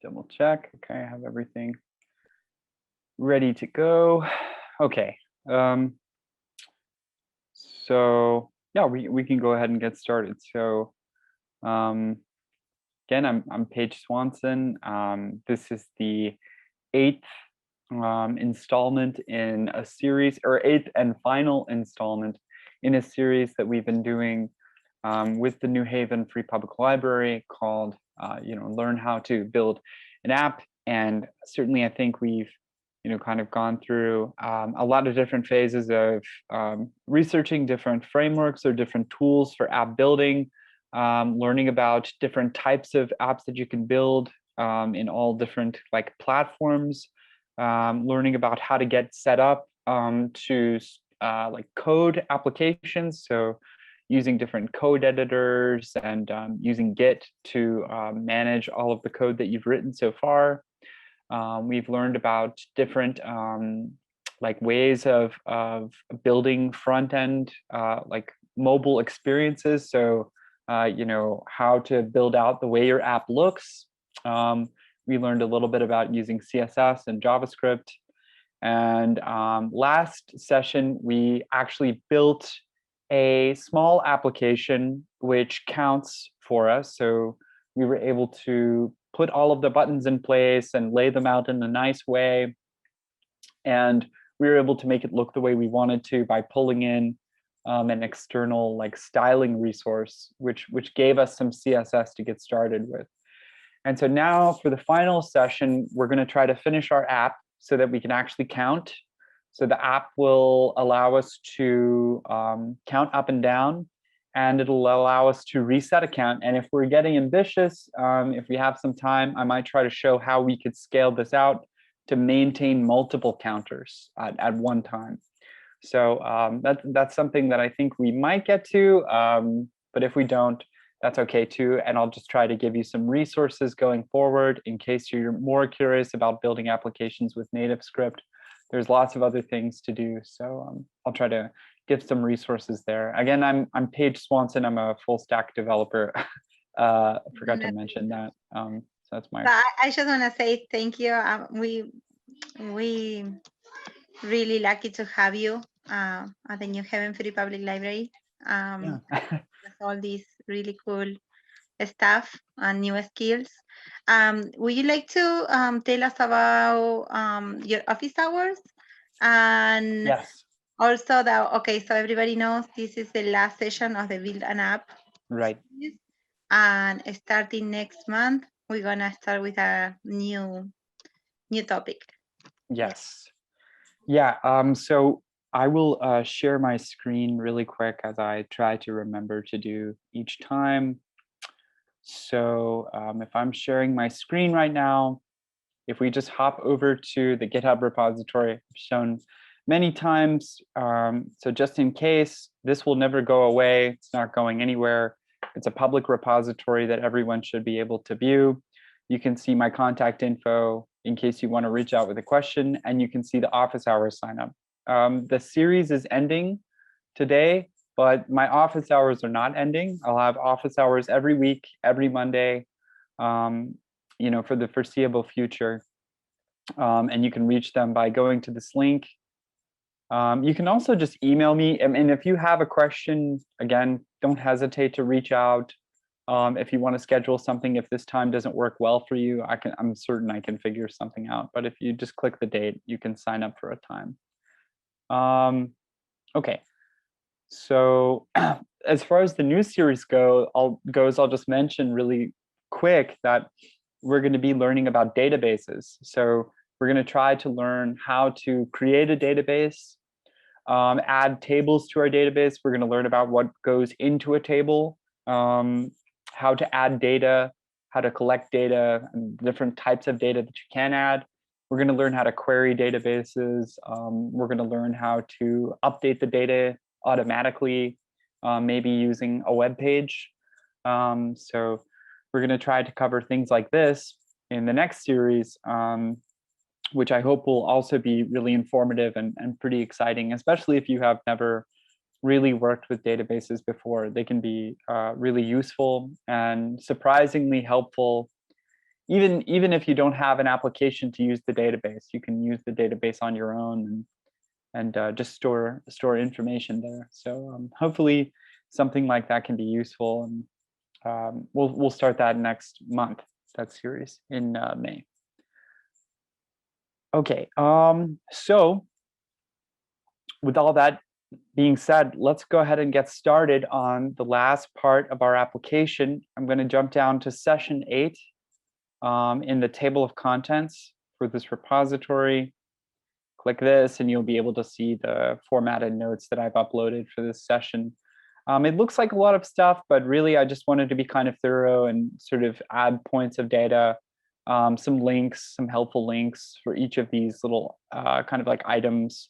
Double check. Okay, I have everything ready to go. Okay. So yeah, we can go ahead and get started. So again, I'm Page Swanson. This is the 8th installment in a series, or 8th and final installment in a series that we've been doing with the New Haven Free Public Library called, Learn How to Build an App. And certainly I think we've, kind of gone through a lot of different phases of researching different frameworks or different tools for app building, learning about different types of apps that you can build in all different platforms, learning about how to get set up to code applications. So using different code editors and using Git to manage all of the code that you've written so far. We've learned about different ways of building front end mobile experiences. So how to build out the way your app looks. We learned a little bit about using CSS and JavaScript. And last session, we actually built a small application which counts for us. So we were able to put all of the buttons in place and lay them out in a nice way. And we were able to make it look the way we wanted to by pulling in an external styling resource, which gave us some CSS to get started with. And so now for the final session, we're going to try to finish our app so that we can actually count. So the app will allow us to count up and down, and it'll allow us to reset a count. And if we're getting ambitious, if we have some time, I might try to show how we could scale this out to maintain multiple counters at one time. So that's something that I think we might get to, but if we don't, that's okay too. And I'll just try to give you some resources going forward in case you're more curious about building applications with native script. There's lots of other things to do. So I'll try to give some resources there. Again, I'm Page Swanson. I'm a full stack developer. I forgot to mention that. So that's my. I just want to say thank you. We really lucky to have you at the New Haven Free Public Library. Yeah. All these really cool stuff and new skills. Would you like to tell us about your office hours? And yes. Also so everybody knows this is the last session of the Build an App. Right. And starting next month, we're gonna start with a new topic. Yes. Yeah. So I will share my screen really quick as I try to remember to do each time. So if I'm sharing my screen right now, if we just hop over to the GitHub repository, I've shown many times. So just in case, this will never go away. It's not going anywhere. It's a public repository that everyone should be able to view. You can see my contact info in case you want to reach out with a question, and you can see the office hours sign up. The series is ending today, but my office hours are not ending. I'll have office hours every week, every Monday, for the foreseeable future. And you can reach them by going to this link. You can also just email me. I mean, if you have a question, again, don't hesitate to reach out. If you want to schedule something, if this time doesn't work well for you, I'm certain I can figure something out. But if you just click the date, you can sign up for a time. Okay. So as far as the new series goes, I'll just mention really quick that we're going to be learning about databases. So we're going to try to learn how to create a database, add tables to our database. We're going to learn about what goes into a table, how to add data, how to collect data, and different types of data that you can add. We're going to learn how to query databases. We're going to learn how to update the data automatically, maybe using a web page. So we're going to try to cover things like this in the next series, which I hope will also be really informative and pretty exciting, especially if you have never really worked with databases before. They can be really useful and surprisingly helpful even if you don't have an application to use the database, you can use the database on your own and just store information there. So hopefully something like that can be useful, and we'll start that next month, that series in May. Okay, so with all that being said, let's go ahead and get started on the last part of our application. I'm going to jump down to session 8 in the table of contents for this repository. Click this and you'll be able to see the formatted notes that I've uploaded for this session. It looks like a lot of stuff, but really I just wanted to be kind of thorough and sort of add points of data, some links, some helpful links for each of these little kind of like items.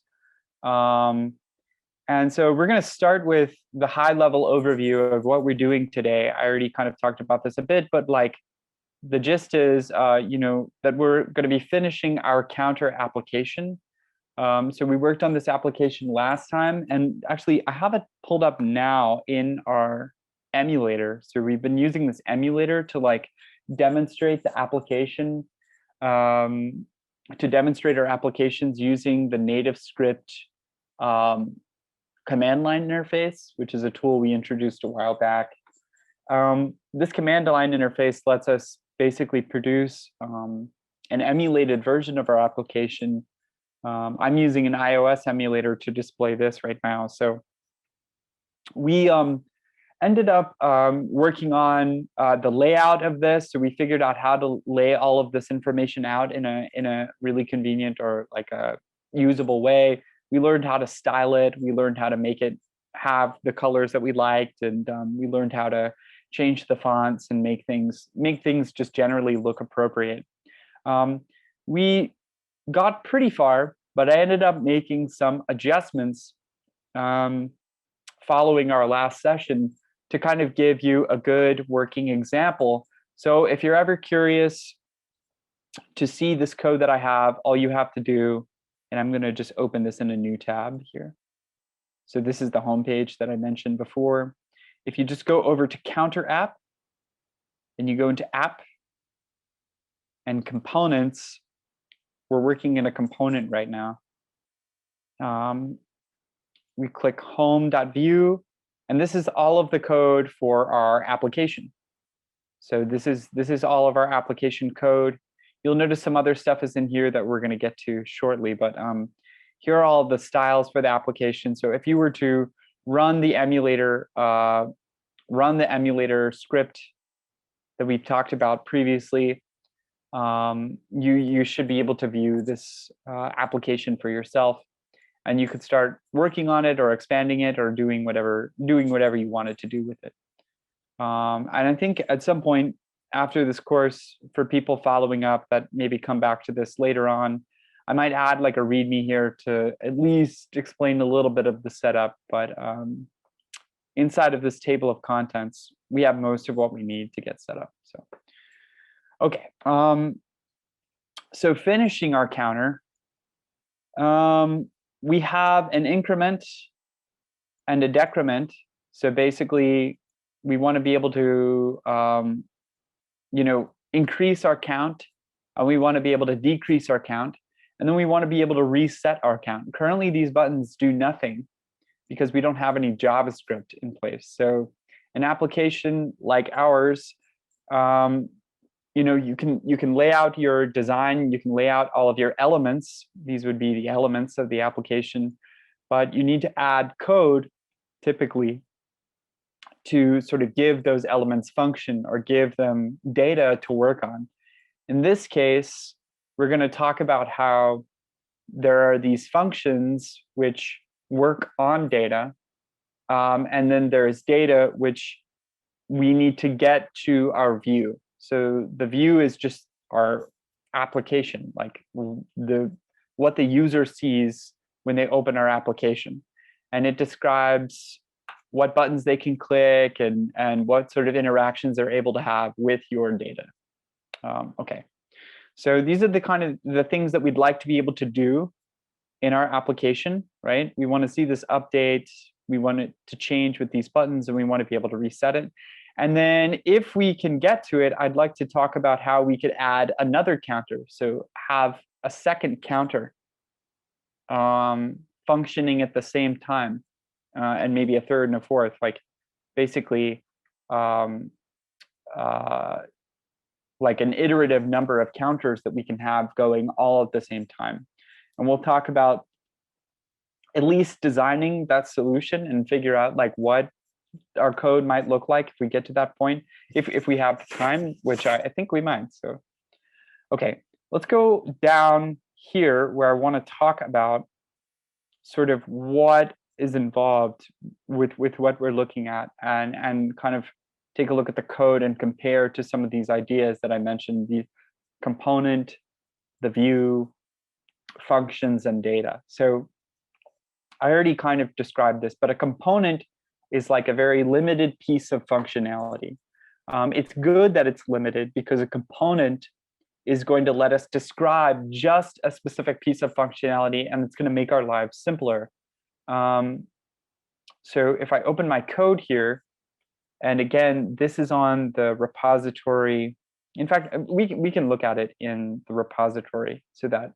And so we're going to start with the high-level overview of what we're doing today. I already kind of talked about this a bit, but like the gist is, that we're going to be finishing our counter application. So we worked on this application last time, and actually I have it pulled up now in our emulator. So we've been using this emulator to like demonstrate the application, to demonstrate our applications using the native script command line interface, which is a tool we introduced a while back. This command line interface lets us basically produce an emulated version of our application. I'm using an iOS emulator to display this right now. So we ended up working on the layout of this. So we figured out how to lay all of this information out in a really convenient or like a usable way. We learned how to style it. We learned how to make it have the colors that we liked, and we learned how to change the fonts and make things just generally look appropriate. We got pretty far, but I ended up making some adjustments following our last session to kind of give you a good working example. So if you're ever curious to see this code that I have, all you have to do, and I'm going to just open this in a new tab here. So this is the home page that I mentioned before. If you just go over to Counter App, and you go into App and Components, we're working in a component right now. We click home.view, and this is all of the code for our application. So this is all of our application code. You'll notice some other stuff is in here that we're going to get to shortly, but here are all the styles for the application. So if you were to run the emulator script that we've talked about previously, you should be able to view this application for yourself, and you could start working on it or expanding it or doing whatever you wanted to do with it. And I think at some point after this course, for people following up that maybe come back to this later on, I might add like a README here to at least explain a little bit of the setup. But inside of this table of contents, we have most of what we need to get set up. So, okay. So finishing our counter, we have an increment and a decrement. So basically, we want to be able to increase our count, and we want to be able to decrease our count, and then we want to be able to reset our count. Currently, these buttons do nothing because we don't have any JavaScript in place. So an application like ours, you can lay out your design, you can lay out all of your elements. These would be the elements of the application, but you need to add code typically to sort of give those elements function or give them data to work on. In this case, we're going to talk about how there are these functions which work on data, and then there's data which we need to get to our view. So the view is just our application, like what the user sees when they open our application, and it describes what buttons they can click and what sort of interactions they're able to have with your data. Okay, so these are the things that we'd like to be able to do in our application, right? We want to see this update, we want it to change with these buttons, and we want to be able to reset it. And then if we can get to it, I'd like to talk about how we could add another counter. So have a second counter functioning at the same time, and maybe a third and a fourth, like basically like an iterative number of counters that we can have going all at the same time. And we'll talk about at least designing that solution and figure out like what our code might look like if we get to that point, if we have time, which I think we might. So, okay, let's go down here where I want to talk about sort of what is involved with what we're looking at, and kind of take a look at the code and compare to some of these ideas that I mentioned, the component, the view, functions, and data. So I already kind of described this, but a component is like a very limited piece of functionality. It's good that it's limited because a component is going to let us describe just a specific piece of functionality, and it's going to make our lives simpler. So if I open my code here, and again, this is on the repository. In fact, we can look at it in the repository so that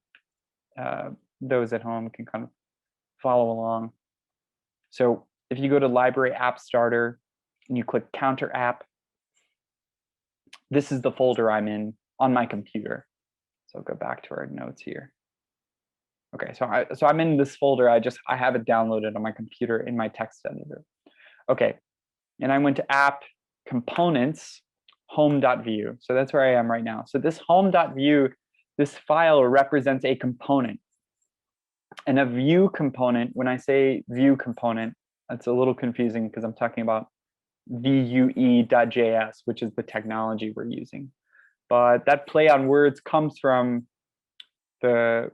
those at home can kind of follow along. So if you go to Library App Starter and you click Counter App, this is the folder I'm in on my computer. So I'll go back to our notes here. Okay, so I'm in this folder. I have it downloaded on my computer in my text editor. Okay, and I went to App Components, home.vue. So that's where I am right now. So this home.vue, this file represents a component. And a Vue component, when I say Vue component, that's a little confusing because I'm talking about Vue.js, which is the technology we're using. But that play on words comes from the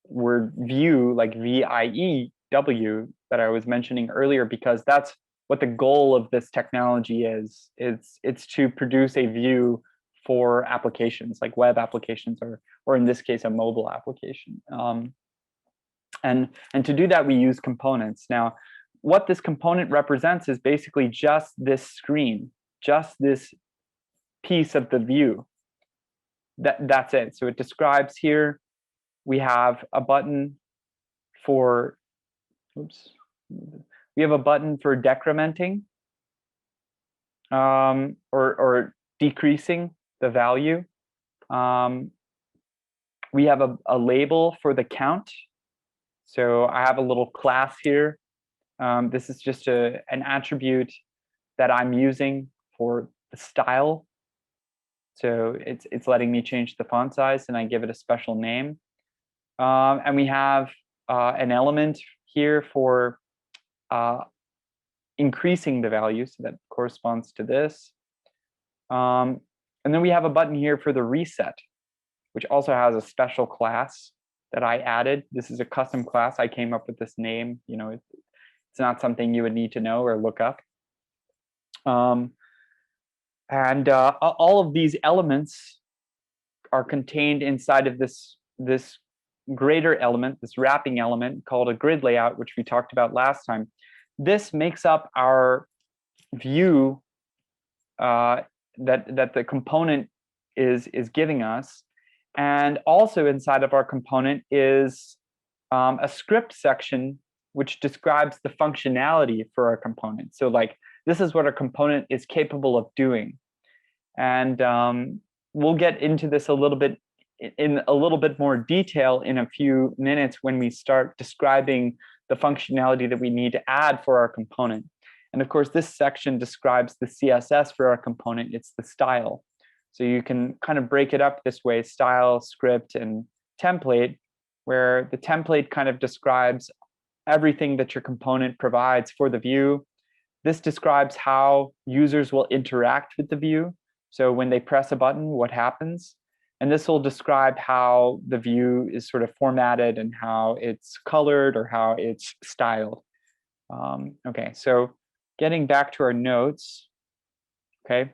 word view, like V-I-E-W, that I was mentioning earlier, because that's what the goal of this technology is. It's to produce a view for applications, like web applications, or in this case, a mobile application. And to do that, we use components. Now, what this component represents is basically just this screen, just this piece of the view. That's it. So it describes here, we have a button for, we have a button for decrementing or decreasing the value. We have a label for the count. So I have a little class here. This is just an attribute that I'm using for the style. So it's letting me change the font size, and I give it a special name. And we have an element here for increasing the value, so that corresponds to this. And then we have a button here for the reset, which also has a special class that I added. This is a custom class. I came up with this name. You know, it's not something you would need to know or look up. And all of these elements are contained inside of this greater element, this wrapping element called a grid layout, which we talked about last time. This makes up our view that the component is giving us. And also inside of our component is a script section which describes the functionality for our component. So like, this is what our component is capable of doing. And we'll get into this a little bit in a little bit more detail in a few minutes when we start describing the functionality that we need to add for our component. And of course, this section describes the CSS for our component. It's the style. So you can kind of break it up this way: style, script, and template, where the template kind of describes everything that your component provides for the view. This describes how users will interact with the view. So when they press a button, what happens? And this will describe how the view is sort of formatted and how it's colored or how it's styled. Okay, so getting back to our notes, okay.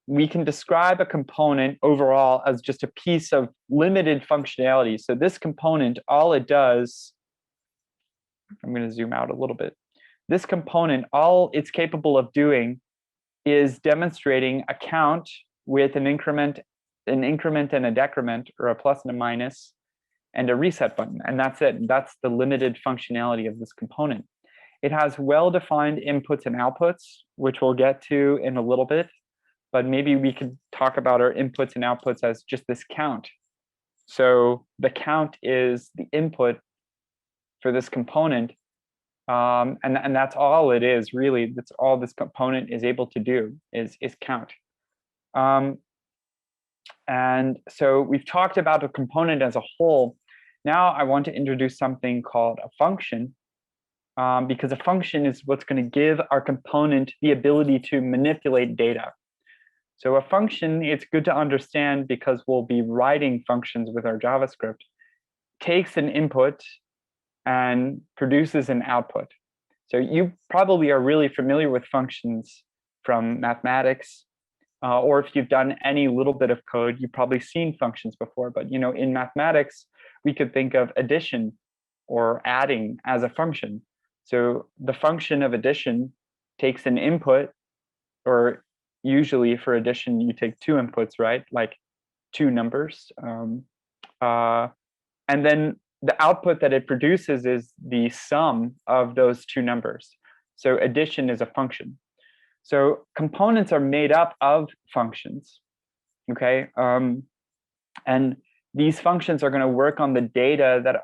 We can describe a component overall as just a piece of limited functionality. So this component, all it does, I'm going to zoom out a little bit. This component, all it's capable of doing is demonstrating a count with an increment and a decrement, or a plus and a minus, and a reset button. And that's it. That's the limited functionality of this component. It has well-defined inputs and outputs, which we'll get to in a little bit. But maybe we could talk about our inputs and outputs as just this count. So the count is the input for this component. And that's all it is, really. That's all this component is able to do, is count. And so we've talked about a component as a whole. Now I want to introduce something called a function, because a function is what's going to give our component the ability to manipulate data. So a function, it's good to understand because we'll be writing functions with our JavaScript, takes an input and produces an output. So you probably are really familiar with functions from mathematics, or if you've done any little bit of code, you've probably seen functions before. But in mathematics, we could think of addition or adding as a function. So the function of addition takes an input, or usually for addition, you take two inputs, right? Like two numbers. And then the output that it produces is the sum of those two numbers. So addition is a function. So components are made up of functions, okay? And these functions are going to work on the data that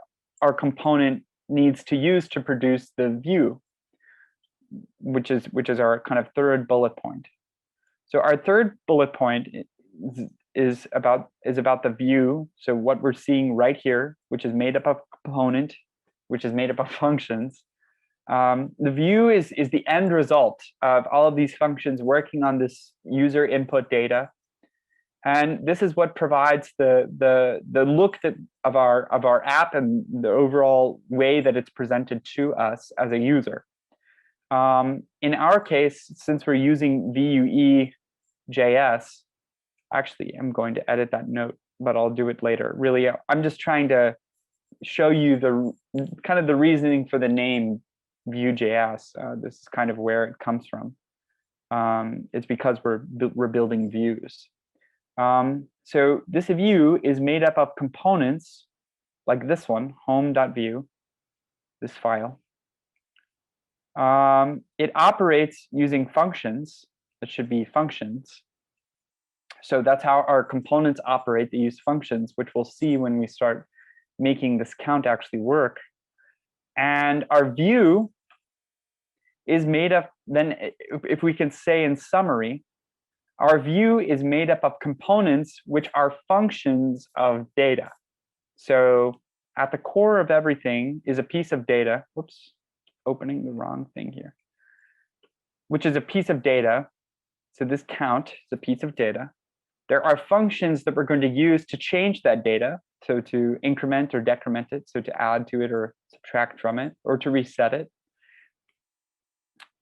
our component needs to use to produce the view, which is our kind of third bullet point. So our third bullet point is about the view. So what we're seeing right here, which is made up of component, which is made up of functions. The view is the end result of all of these functions working on this user input data, and this is what provides the look of our app and the overall way that it's presented to us as a user. In our case, since we're using Vue Js, actually, I'm going to edit that note, but I'll do it later. Really, I'm just trying to show you the kind of the reasoning for the name Vue Js. This is kind of where it comes from. It's because we're building views. So this view is made up of components like this one, home.view, this file. It operates using functions. That should be functions. So that's how our components operate. They use functions, which we'll see when we start making this count actually work. And our view is made up, then if we can say in summary, our view is made up of components which are functions of data. So at the core of everything is a piece of data. Whoops, opening the wrong thing here. Which is a piece of data. So this count is a piece of data. There are functions that we're going to use to change that data. So to increment or decrement it, so to add to it or subtract from it, or to reset it.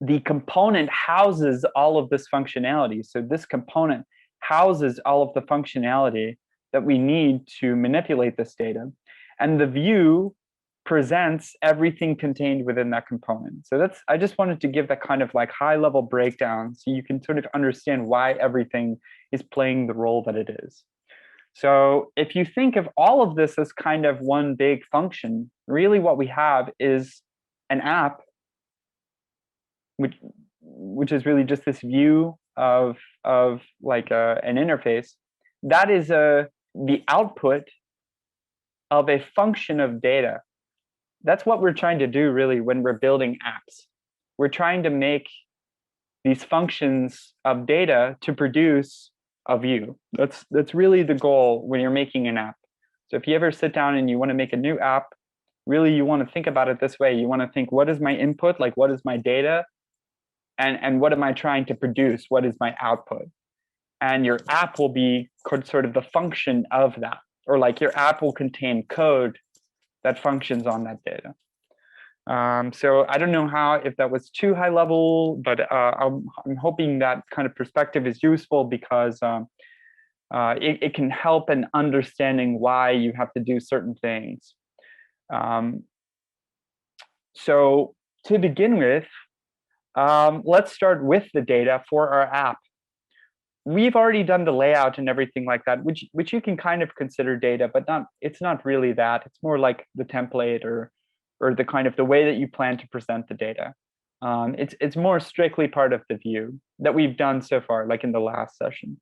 The component houses all of this functionality. So this component houses all of the functionality that we need to manipulate this data. And the view presents everything contained within that component. So I just wanted to give that kind of like high level breakdown so you can sort of understand why everything is playing the role that it is. So if you think of all of this as kind of one big function, really what we have is an app, which is really just this view of like an interface. That is the output of a function of data. That's what we're trying to do really when we're building apps. We're trying to make these functions of data to produce a view. That's really the goal when you're making an app. So if you ever sit down and you want to make a new app, really you want to think about it this way. You want to think, what is my input? Like, what is my data? And what am I trying to produce? What is my output? And your app will be sort of the function of that. Or like your app will contain code that functions on that data. So I don't know if that was too high level, but I'm hoping that kind of perspective is useful because it can help in understanding why you have to do certain things. So to begin with, let's start with the data for our app. We've already done the layout and everything like that, which you can kind of consider data, but it's not really that. It's more like the template or the kind of the way that you plan to present the data. It's more strictly part of the view that we've done so far, like in the last session.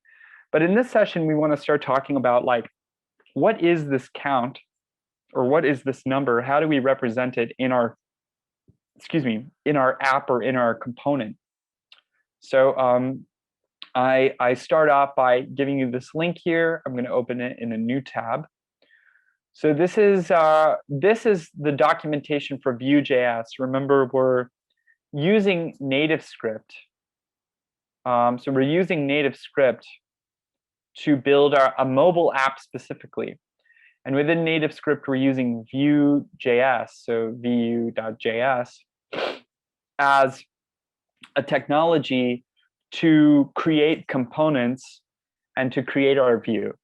But in this session, we want to start talking about like, what is this count, or what is this number? How do we represent it in our, in our app or in our component? So I start off by giving you this link here. I'm going to open it in a new tab. So this is the documentation for Vue Js. Remember, we're using native script. So we're using native script to build a mobile app specifically. And within native script, we're using Vue Js, so Vue.js, as a technology to create components and to create our view.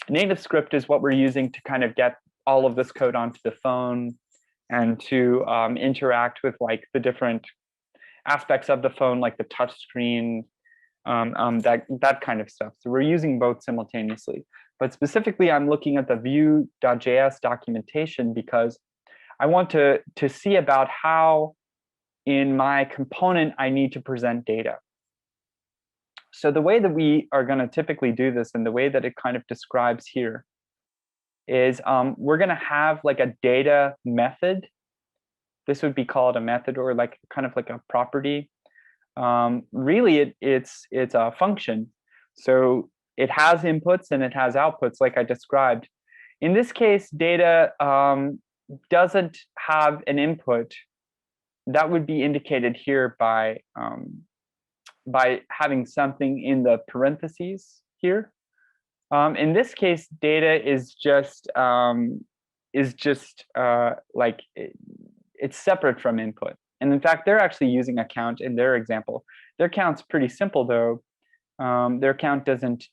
Native script is what we're using to kind of get all of this code onto the phone and to interact with like the different aspects of the phone, like the touch screen, that kind of stuff. So we're using both simultaneously. But specifically, I'm looking at the Vue.js documentation because I want to see about how in my component I need to present data. So the way that we are going to typically do this, and the way that it kind of describes here, is we're going to have like a data method. This would be called a method, or like kind of like a property. Really, it's a function. So it has inputs and it has outputs, like I described. In this case, data doesn't have an input. That would be indicated here by having something in the parentheses here. In this case, data is just like it's separate from input. And in fact, they're actually using a count in their example. Their count's pretty simple though. Their count doesn't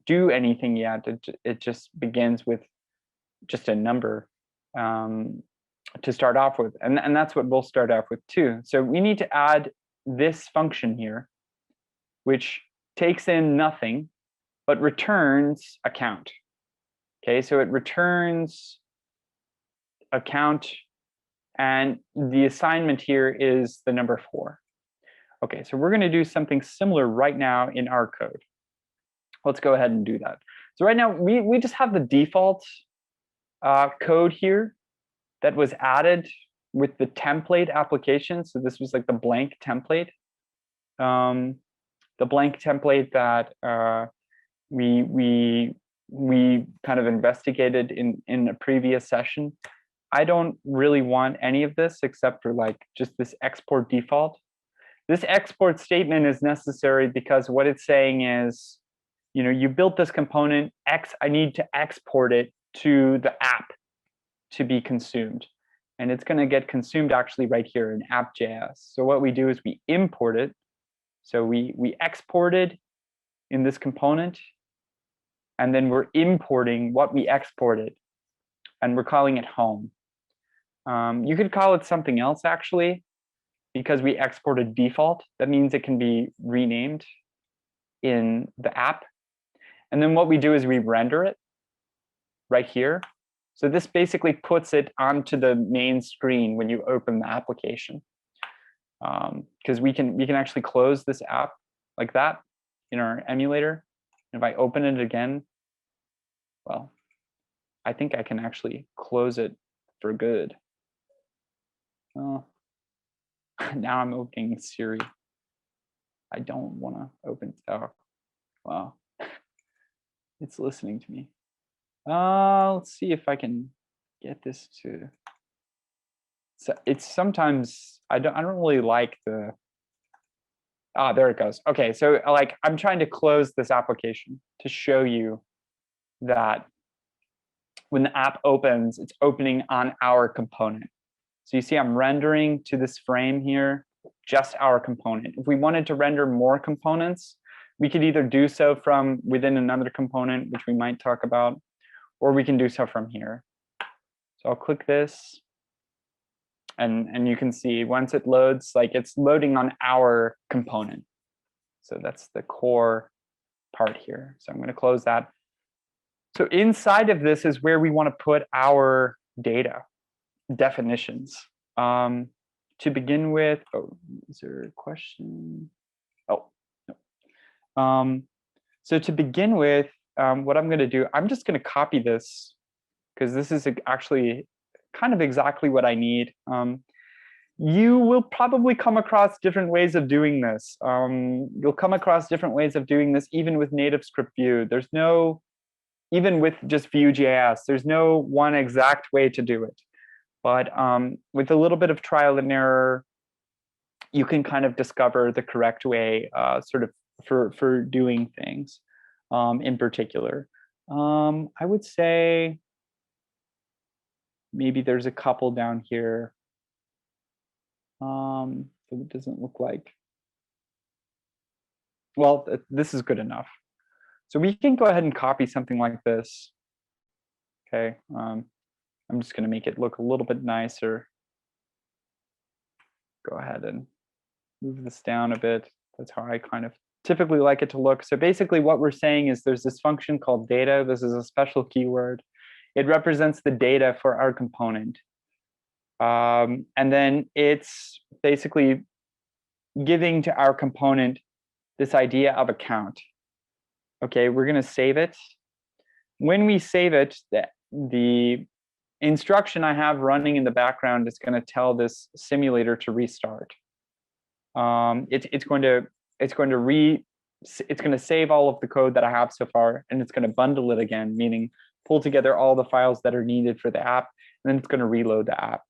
do anything yet. It just begins with just a number to start off with, and that's what we'll start off with too. So we need to add this function here, which takes in nothing, but returns a count. Okay, so it returns a count, and the assignment here is the number 4. Okay, so we're going to do something similar right now in our code. Let's go ahead and do that. So right now, we just have the default code here that was added with the template application. So this was like the blank template. The blank template that we kind of investigated in a previous session. I don't really want any of this except for like just this export default. This export statement is necessary because what it's saying is, you know, you built this component X, I need to export it to the app to be consumed. And it's going to get consumed actually right here in app.js. So what we do is we import it. So we exported in this component, and then we're importing what we exported, and we're calling it home. You could call it something else actually, because we exported default. That means it can be renamed in the app. And then what we do is we render it right here. So this basically puts it onto the main screen when you open the application. Because we can actually close this app like that in our emulator. If I open it again, well, I think I can actually close it for good. Oh, now I'm opening Siri. I don't want to open. Oh, wow. It's listening to me. Let's see if I can get this to. So it's sometimes I don't really like the. Ah, there it goes. Okay, so like I'm trying to close this application to show you that when the app opens, it's opening on our component. So you see I'm rendering to this frame here, just our component. If we wanted to render more components, we could either do so from within another component, which we might talk about, or we can do so from here. So I'll click this. And you can see once it loads, like it's loading on our component. So that's the core part here. So I'm going to close that. So inside of this is where we want to put our data definitions. To begin with, oh, is there a question? Oh, no. So to begin with, what I'm going to do, I'm just going to copy this because this is actually kind of exactly what I need. You will probably come across different ways of doing this. You'll come across different ways of doing this even with native script Vue. There's no, even with just Vue Js, there's no one exact way to do it. But with a little bit of trial and error, you can kind of discover the correct way sort of for doing things in particular. I would say maybe there's a couple down here. So it doesn't look like, well, this is good enough. So we can go ahead and copy something like this. Okay, I'm just going to make it look a little bit nicer. Go ahead and move this down a bit. That's how I kind of typically like it to look. So basically what we're saying is there's this function called data. This is a special keyword. It represents the data for our component. And then it's basically giving to our component this idea of a count. Okay, we're going to save it. When we save it, the instruction I have running in the background is going to tell this simulator to restart. It's going to save all of the code that I have so far, and it's going to bundle it again, meaning pull together all the files that are needed for the app, and then it's going to reload the app.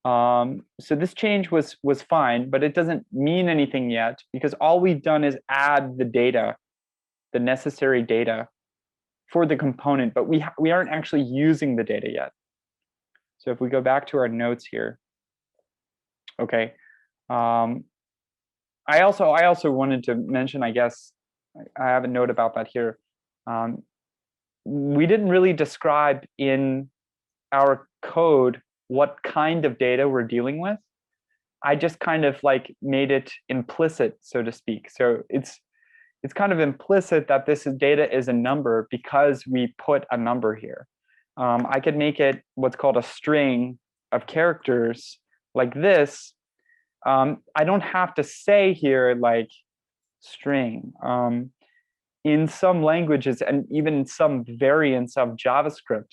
So this change was fine, but it doesn't mean anything yet because all we've done is add the data, the necessary data for the component, but we aren't actually using the data yet. So if we go back to our notes here, okay. I also wanted to mention, I guess, I have a note about that here. We didn't really describe in our code what kind of data we're dealing with. I just kind of like made it implicit, so to speak. So it's kind of implicit that this data is a number because we put a number here. I could make it what's called a string of characters like this. I don't have to say here like string. In some languages and even in some variants of JavaScript,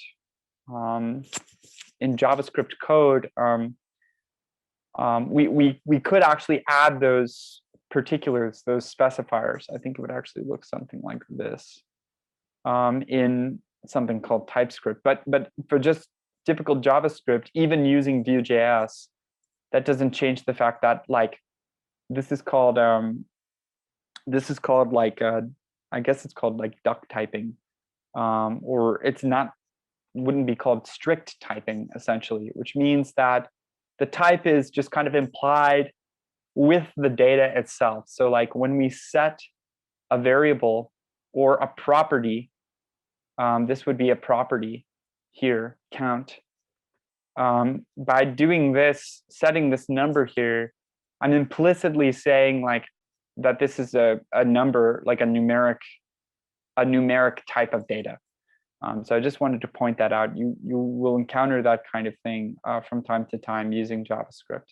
in JavaScript code, we could actually add those particulars, those specifiers. I think it would actually look something like this in something called TypeScript. But for just typical JavaScript, even using Vue Js, that doesn't change the fact that like this is called like I guess it's called like duck typing, or it's not, wouldn't be called strict typing essentially, which means that the type is just kind of implied with the data itself. So like when we set a variable or a property, this would be a property here, count. By doing this, setting this number here, I'm implicitly saying like that this is a number, like a numeric type of data. So I just wanted to point that out. You will encounter that kind of thing from time to time using JavaScript.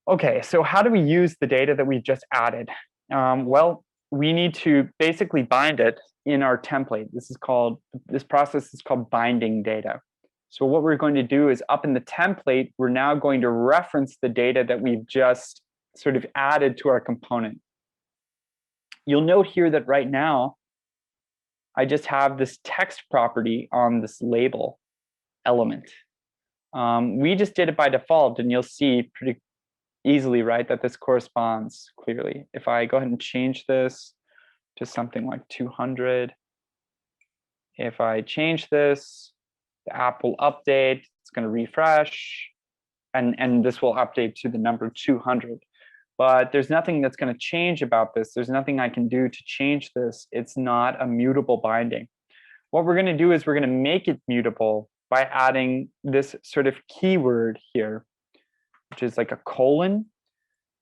Okay, so how do we use the data that we've just added? Well, we need to basically bind it in our template. This process is called binding data. So what we're going to do is up in the template, we're now going to reference the data that we've just sort of added to our component. You'll note here that right now, I just have this text property on this label element. We just did it by default, and you'll see pretty easily, right, that this corresponds clearly. If I go ahead and change this to something like 200, if I change this, the app will update, it's going to refresh, and this will update to the number 200. But there's nothing that's going to change about this. There's nothing I can do to change this. It's not a mutable binding. What we're going to do is we're going to make it mutable by adding this sort of keyword here, which is like a colon.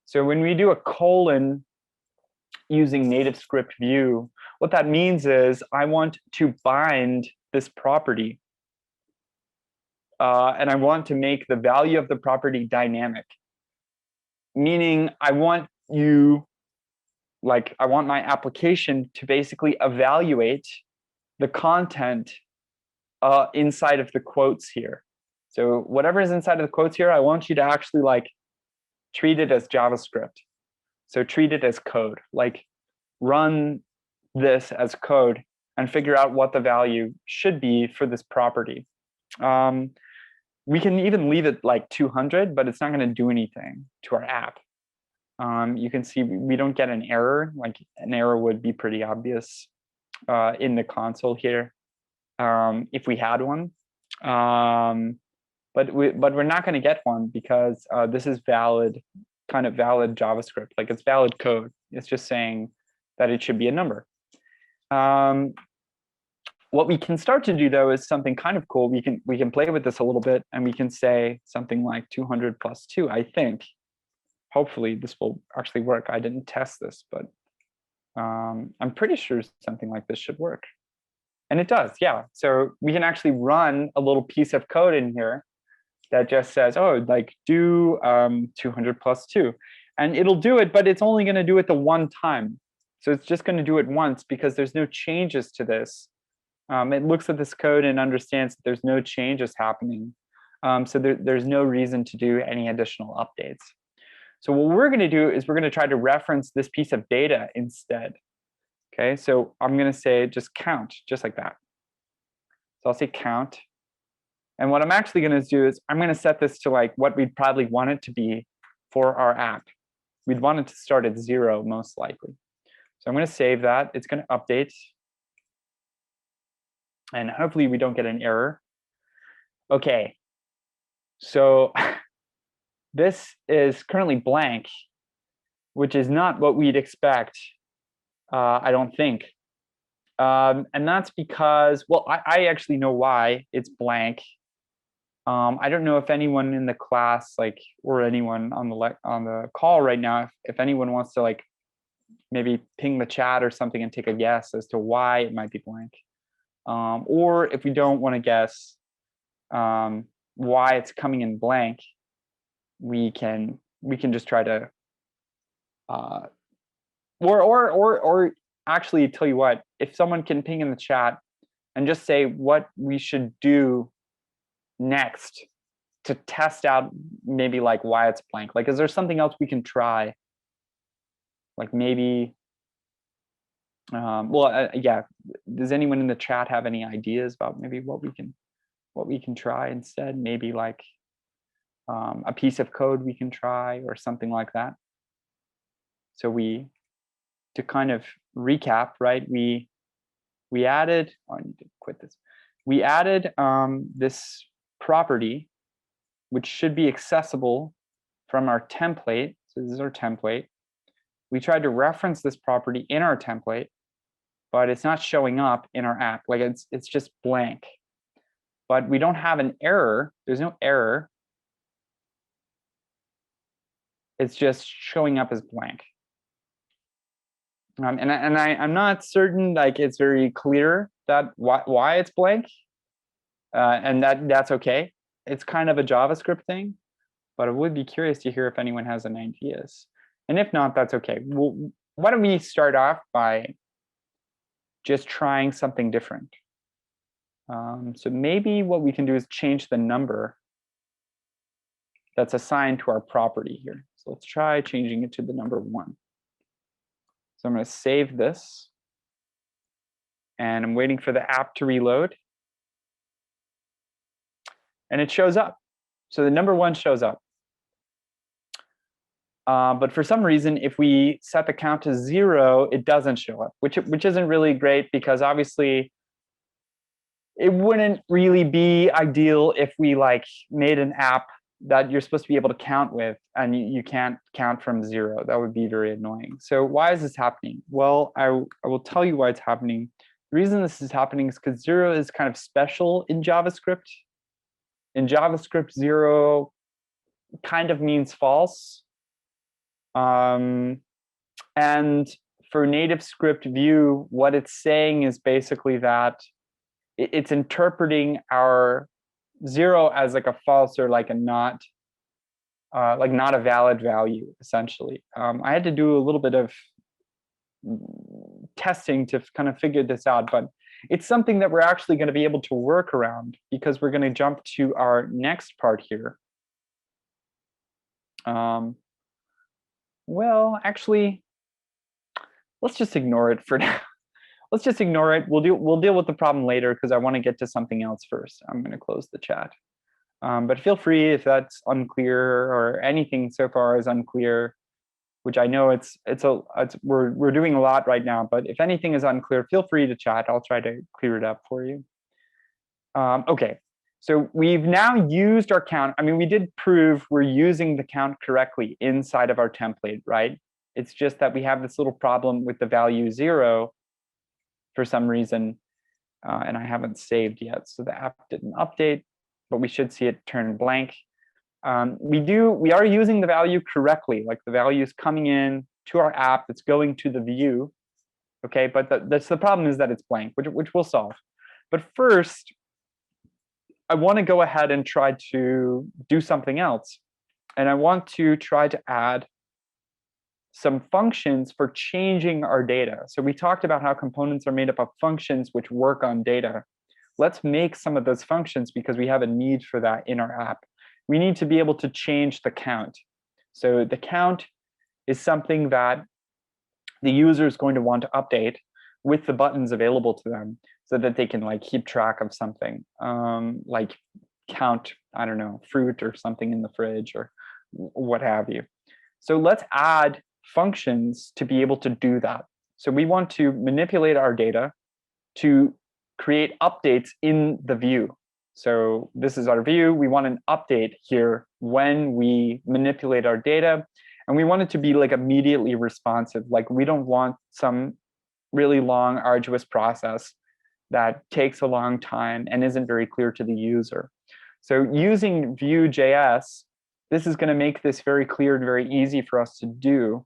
So when we do a colon using native script Vue, what that means is I want to bind this property. And I want to make the value of the property dynamic. Meaning I want my application to basically evaluate the content inside of the quotes here. So whatever is inside of the quotes here, I want you to actually like treat it as JavaScript. So treat it as code, like run this as code and figure out what the value should be for this property. We can even leave it like 200, but it's not going to do anything to our app. You can see we don't get an error. Like an error would be pretty obvious in the console here if we had one. But we're not going to get one because this is valid, kind of valid JavaScript. Like it's valid code. It's just saying that it should be a number. What we can start to do though is something kind of cool. We can play with this a little bit, and we can say something like 200 plus 2. I think. Hopefully this will actually work. I didn't test this, but I'm pretty sure something like this should work. And it does, yeah. So we can actually run a little piece of code in here that just says, oh, like do 200 plus 2. And it'll do it, but it's only going to do it the one time. So it's just going to do it once because there's no changes to this. It looks at this code and understands that there's no changes happening. So there's no reason to do any additional updates. So what we're going to do is we're going to try to reference this piece of data instead. Okay, so I'm going to say just count, just like that. So I'll say count. And what I'm actually going to do is I'm going to set this to like what we'd probably want it to be for our app. We'd want it to start at 0 most likely. So I'm going to save that. It's going to update. And hopefully we don't get an error. Okay, so this is currently blank, which is not what we'd expect, I don't think. And that's because, well, I actually know why it's blank. I don't know if anyone in the class, like, or anyone on the call right now, if anyone wants to like maybe ping the chat or something and take a guess as to why it might be blank. Or if we don't want to guess why it's coming in blank, we can just try to or actually tell you what, if someone can ping in the chat and just say what we should do next to test out maybe like why it's blank. Like, is there something else we can try? Like maybe yeah, does anyone in the chat have any ideas about maybe what we can try instead? Maybe like a piece of code we can try or something like that. So to kind of recap, right? We added, oh, I need to quit this. We added this property, which should be accessible from our template. So this is our template. We tried to reference this property in our template, but it's not showing up in our app. Like it's just blank. But we don't have an error. There's no error. It's just showing up as blank. And I'm not certain like it's very clear that why it's blank, and that's okay. It's kind of a JavaScript thing, but I would be curious to hear if anyone has any ideas. And if not, that's okay. Well, why don't we start off by just trying something different? So maybe what we can do is change the number that's assigned to our property here. So let's try changing it to the number 1. So I'm going to save this, and I'm waiting for the app to reload. And it shows up. So the number 1 shows up. But for some reason, if we set the count to 0, it doesn't show up, which isn't really great because obviously it wouldn't really be ideal if we like made an app that you're supposed to be able to count with and you can't count from 0. That would be very annoying. So why is this happening? Well, I will tell you why it's happening. The reason this is happening is because 0 is kind of special in JavaScript. In JavaScript, 0 kind of means false. And for native script Vue, what it's saying is basically that it's interpreting our 0 as like a false or like a not a valid value, essentially. I had to do a little bit of testing to kind of figure this out, but it's something that we're actually going to be able to work around, because we're going to jump to our next part here. Well, actually, let's just ignore it for now. Let's just ignore it. We'll deal with the problem later, because I want to get to something else first. I'm going to close the chat. But feel free, if that's unclear or anything so far is unclear, which I know we're doing a lot right now, but if anything is unclear, feel free to chat. I'll try to clear it up for you. Okay, so we've now used our count. I mean, we did prove we're using the count correctly inside of our template, right? It's just that we have this little problem with the value 0 for some reason, and I haven't saved yet, so the app didn't update, but we should see it turn blank. We are using the value correctly, like the value is coming in to our app, it's going to the view, okay? But that's the problem, is that it's blank, which we'll solve. But first, I want to go ahead and try to do something else. And I want to try to add some functions for changing our data. So we talked about how components are made up of functions which work on data. Let's make some of those functions, because we have a need for that in our app. We need to be able to change the count. So the count is something that the user is going to want to update with the buttons available to them, so that they can like keep track of something, like count, I don't know, fruit or something in the fridge or what have you. So let's add functions to be able to do that. So we want to manipulate our data to create updates in the view. So this is our view. We want an update here when we manipulate our data, and we want it to be like immediately responsive. Like we don't want some really long, arduous process that takes a long time and isn't very clear to the user. So using Vue Js, this is going to make this very clear and very easy for us to do,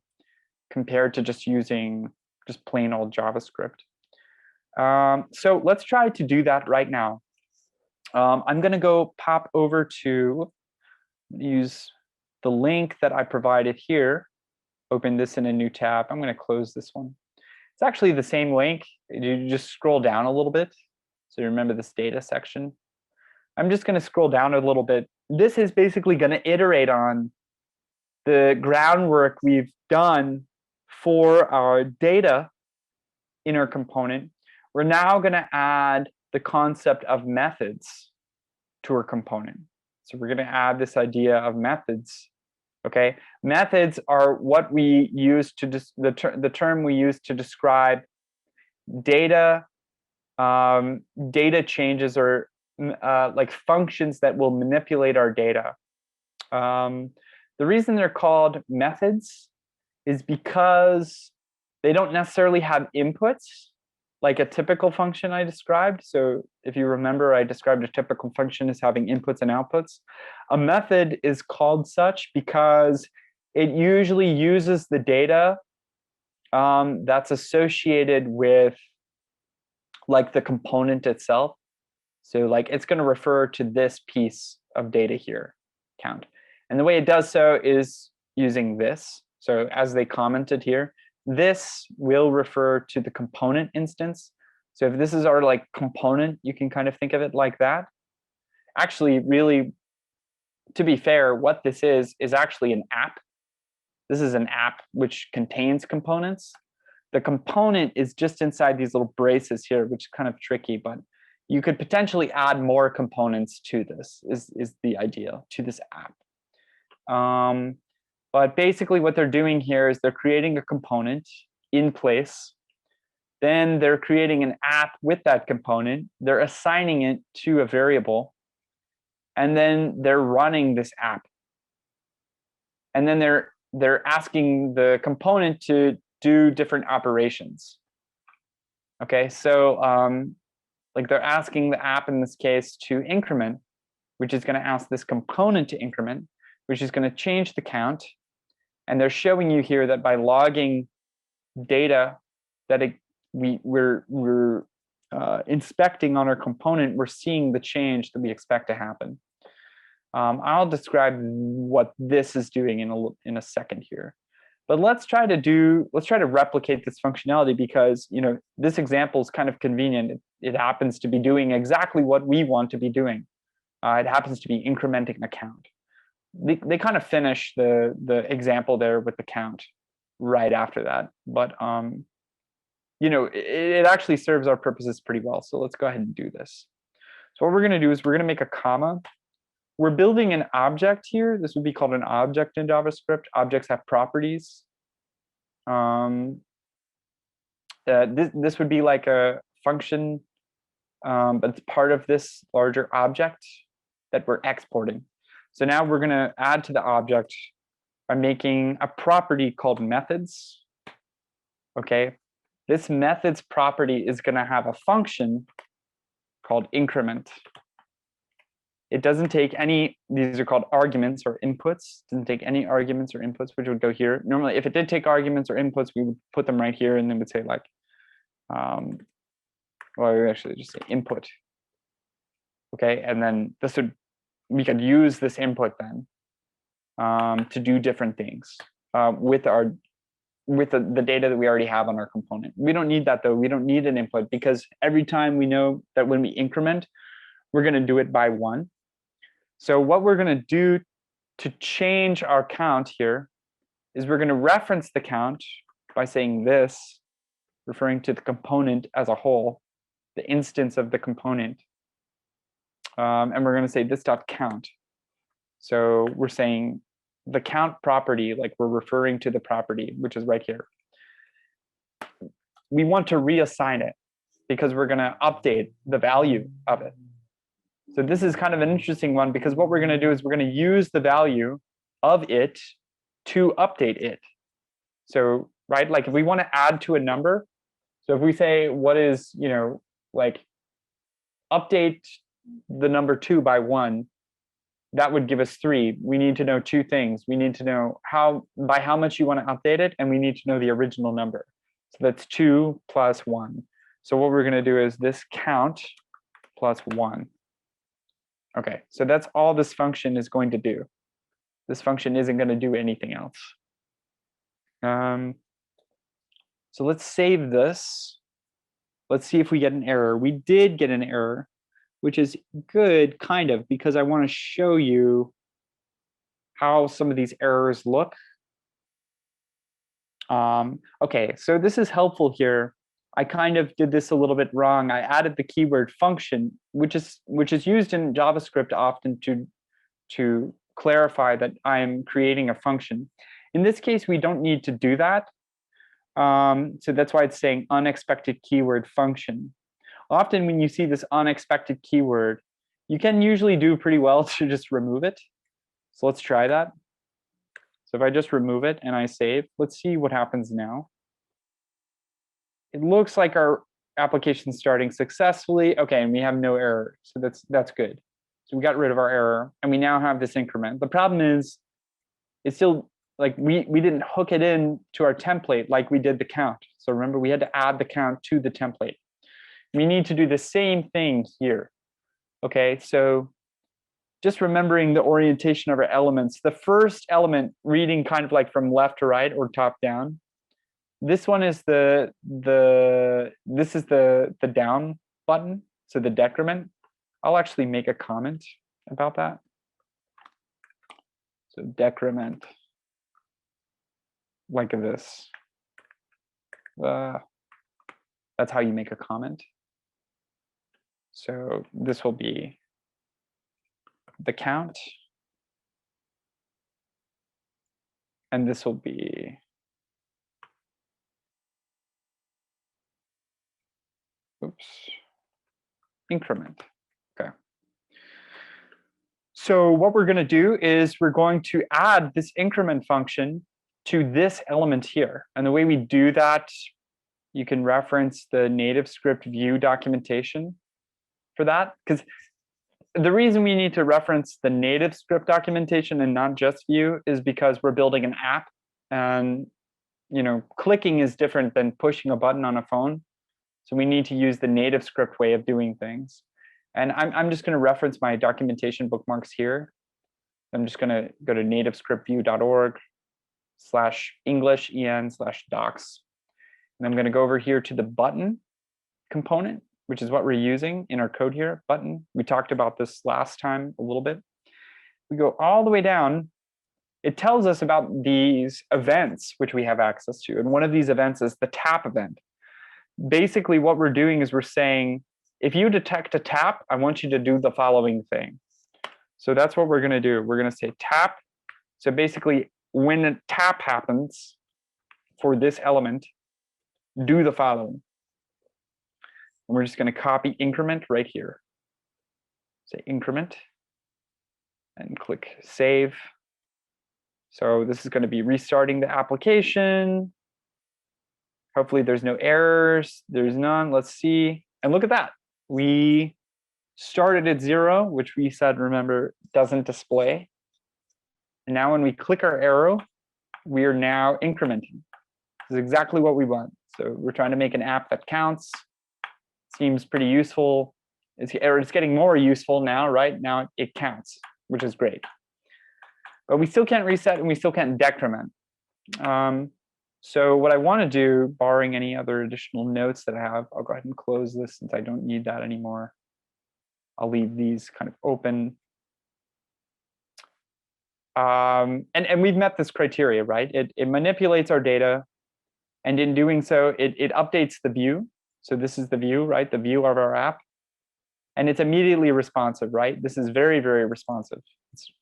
compared to just using just plain old JavaScript. So let's try to do that right now. I'm going to go pop over to use the link that I provided here, open this in a new tab. I'm going to close this one. It's actually the same link. You just scroll down a little bit. So you remember this data section. I'm just going to scroll down a little bit. This is basically going to iterate on the groundwork we've done for our data in our component. We're now going to add the concept of methods to our component. So we're going to add this idea of methods. Okay, methods are what we use to the term we use to describe data data changes, or like functions that will manipulate our data. The reason they're called methods is because they don't necessarily have inputs like a typical function I described. So if you remember, I described a typical function as having inputs and outputs. A method is called such because it usually uses the data that's associated with like the component itself. So like it's going to refer to this piece of data here, count. And the way it does so is using this. So as they commented here, this will refer to the component instance. So if this is our like component, you can kind of think of it like that. Actually, really, to be fair, what this is actually an app. This is an app which contains components. The component is just inside these little braces here, which is kind of tricky, but you could potentially add more components to this, is the idea, to this app. But basically what they're doing here is they're creating a component in place. Then they're creating an app with that component. They're assigning it to a variable. And then they're running this app. And then they're asking the component to do different operations. Okay, so like they're asking the app in this case to increment. which is going to ask this component to increment, which is going to change the count. And they're showing you here that by logging data that we're inspecting on our component, we're seeing the change that we expect to happen. I'll describe what this is doing in a second here. But let's try to replicate this functionality, because this example is kind of convenient. It happens to be doing exactly what we want to be doing. It happens to be incrementing a count. They kind of finish the example there with the count right after that. But it actually serves our purposes pretty well. So let's go ahead and do this. So what we're going to do is we're going to make a comma. We're building an object here. This would be called an object in JavaScript. Objects have properties. This would be like a function, but it's part of this larger object that we're exporting. So now we're going to add to the object by making a property called methods. Okay, this methods property is going to have a function called increment. It doesn't take any, these are called arguments or inputs. It doesn't take any arguments or inputs, which would go here. Normally, if it did take arguments or inputs, we would put them right here, and then we'd say like, well, we would actually just say input. Okay, and then we could use this input then to do different things with the data that we already have on our component. We don't need that though. We don't need an input, because every time we know that when we increment, we're going to do it by 1. So what we're going to do to change our count here is we're going to reference the count by saying this, referring to the component as a whole, the instance of the component. And we're going to say this.count. So we're saying the count property, like we're referring to the property, which is right here. We want to reassign it because we're going to update the value of it. So this is kind of an interesting one, because what we're going to do is we're going to use the value of it to update it. So, right, like if we want to add to a number, so if we say what is, like update the number 2 by 1, that would give us 3. We need to know 2 things. We need to know by how much you want to update it, and we need to know the original number. So that's 2 plus 1. So what we're going to do is this count plus 1. Okay, so that's all this function is going to do. This function isn't going to do anything else. So let's save this. Let's see if we get an error. We did get an error, which is good, kind of, because I want to show you how some of these errors look. Okay, so this is helpful here. I kind of did this a little bit wrong. I added the keyword function, which is used in JavaScript often to clarify that I'm creating a function. In this case, we don't need to do that. So that's why it's saying unexpected keyword function. Often when you see this unexpected keyword, you can usually do pretty well to just remove it. So let's try that. So if I just remove it and I save, let's see what happens now. It looks like our application's starting successfully. Okay, and we have no error, so that's good. So we got rid of our error, and we now have this increment. The problem is, it's still like we didn't hook it in to our template like we did the count. So remember, we had to add the count to the template. We need to do the same thing here. Okay, so just remembering the orientation of our elements. The first element, reading kind of like from left to right or top down. This one is the down button, so the decrement. I'll actually make a comment about that. So decrement, like this. That's how you make a comment. So this will be the count, and this will be increment. Okay. So what we're going to do is we're going to add this increment function to this element here. And the way we do that, you can reference the native script Vue documentation for that, because the reason we need to reference the native script documentation and not just Vue is because we're building an app, and clicking is different than pushing a button on a phone. So we need to use the native script way of doing things. And I'm just going to reference my documentation bookmarks here. I'm just going to go to nativescriptvue.org/English/en/docs. And I'm going to go over here to the button component, which is what we're using in our code here, button. We talked about this last time a little bit. We go all the way down. It tells us about these events which we have access to. And one of these events is the tap event. Basically, what we're doing is we're saying, if you detect a tap, I want you to do the following thing. So that's what we're going to do. We're going to say tap. So basically, when a tap happens for this element, do the following. And we're just going to copy increment right here. Say increment and click save. So this is going to be restarting the application. Hopefully there's no errors. There's none. Let's see. And look at that. We started at 0, which we said, remember, doesn't display. And now when we click our arrow, we are now incrementing. This is exactly what we want. So we're trying to make an app that counts. Seems pretty useful. It's getting more useful now, right? Now it counts, which is great. But we still can't reset and we still can't decrement. So what I want to do, barring any other additional notes that I have, I'll go ahead and close this since I don't need that anymore. I'll leave these kind of open. And we've met this criteria, right? It manipulates our data. And in doing so, it updates the view. So this is the view, right? The view of our app. And it's immediately responsive, right? This is very, very responsive. It's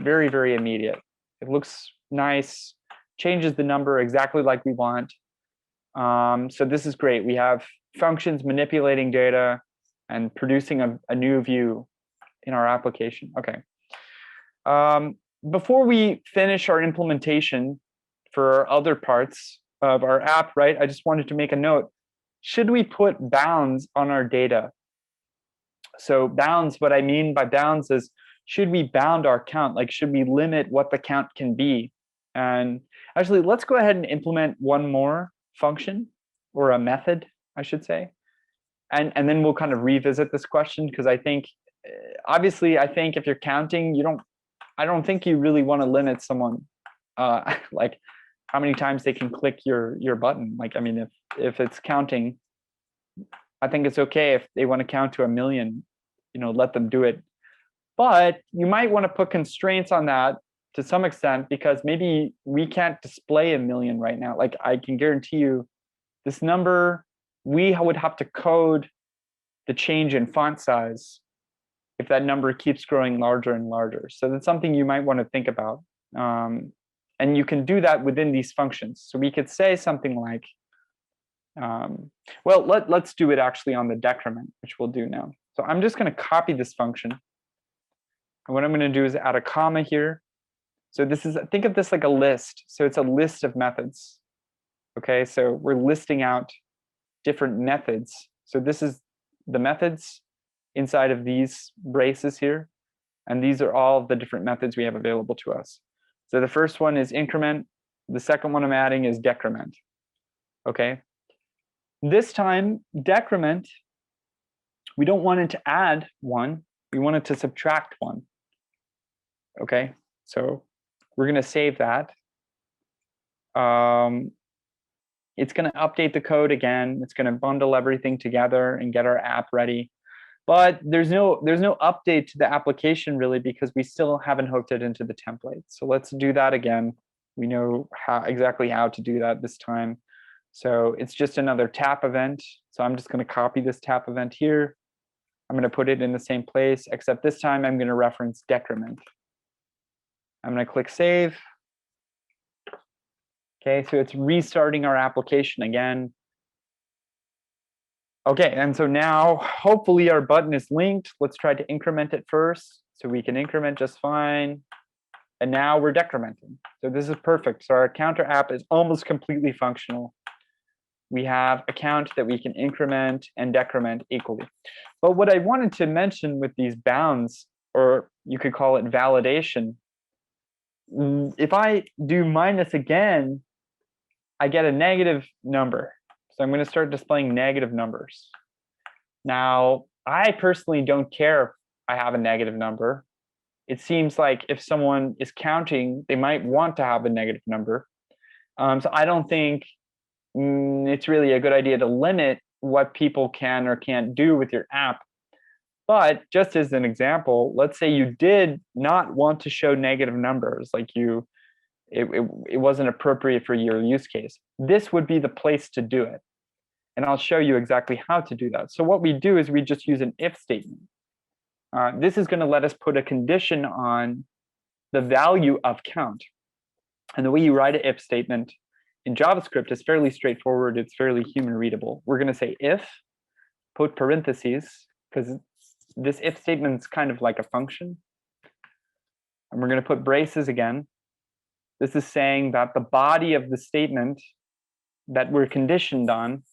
very, very immediate. It looks nice, changes the number exactly like we want. So this is great. We have functions manipulating data and producing a new view in our application. Okay. Before we finish our implementation for other parts of our app, right, I just wanted to make a note. Should we put bounds on our data? So bounds, what I mean by bounds is, should we bound our count? Like, should we limit what the count can be? And actually, let's go ahead and implement one more function, or a method, I should say. And then we'll kind of revisit this question, because I think, obviously, I think if you're counting, I don't think you really want to limit someone, like how many times they can click your button. Like, I mean, if it's counting, I think it's okay if they want to count to 1 million, let them do it. But you might want to put constraints on that to some extent, because maybe we can't display 1 million right now. Like, I can guarantee you this number, we would have to code the change in font size if that number keeps growing larger and larger. So that's something you might want to think about. And you can do that within these functions. So we could say something like, well, let's do it actually on the decrement, which we'll do now. So I'm just going to copy this function. And what I'm going to do is add a comma here. So this is, think of this like a list. So it's a list of methods. Okay, so we're listing out different methods. So this is the methods inside of these braces here. And these are all the different methods we have available to us. So the first one is increment. The second one I'm adding is decrement. Okay. This time, decrement, we don't want it to add 1. We want it to subtract 1. Okay. So we're going to save that. It's going to update the code again. It's going to bundle everything together and get our app ready. But there's no update to the application really, because we still haven't hooked it into the template. So let's do that again. We know exactly how to do that this time. So it's just another tap event. So I'm just going to copy this tap event here. I'm going to put it in the same place, except this time I'm going to reference decrement. I'm going to click save. Okay, so it's restarting our application again. Okay, and so now hopefully our button is linked. Let's try to increment it first. So we can increment just fine. And now we're decrementing. So this is perfect. So our counter app is almost completely functional. we have a count that we can increment and decrement equally. But what I wanted to mention with these bounds, or you could call it validation, if I do minus again, I get a negative number. So I'm going to start displaying negative numbers. Now, I personally don't care if I have a negative number. It seems like if someone is counting, they might want to have a negative number. So I don't think it's really a good idea to limit what people can or can't do with your app. But just as an example, let's say you did not want to show negative numbers, like it wasn't appropriate for your use case. This would be the place to do it. And I'll show you exactly how to do that. So what we do is we just use an if statement. This is going to let us put a condition on the value of count. And the way you write an if statement in JavaScript is fairly straightforward. It's fairly human readable. We're going to say if, put parentheses, because this if statement is kind of like a function. And we're going to put braces again. This is saying that the body of the statement that we're conditioned on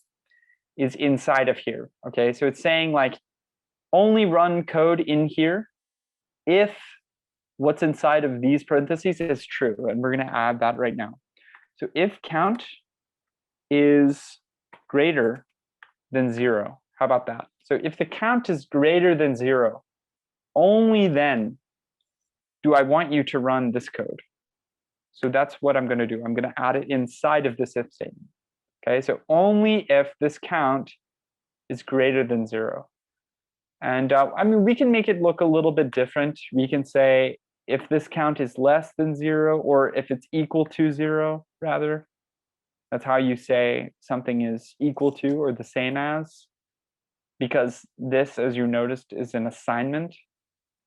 is inside of here. Okay, so it's saying like only run code in here if what's inside of these parentheses is true. And we're going to add that right now. So if count is greater than 0, how about that? So if the count is greater than 0, only then do I want you to run this code. So that's what I'm going to do. I'm going to add it inside of this if statement. Okay, so only if this count is greater than 0. And I mean, we can make it look a little bit different. We can say if this count is less than 0, or if it's equal to 0, rather. That's how you say something is equal to or the same as. Because this, as you noticed, is an assignment.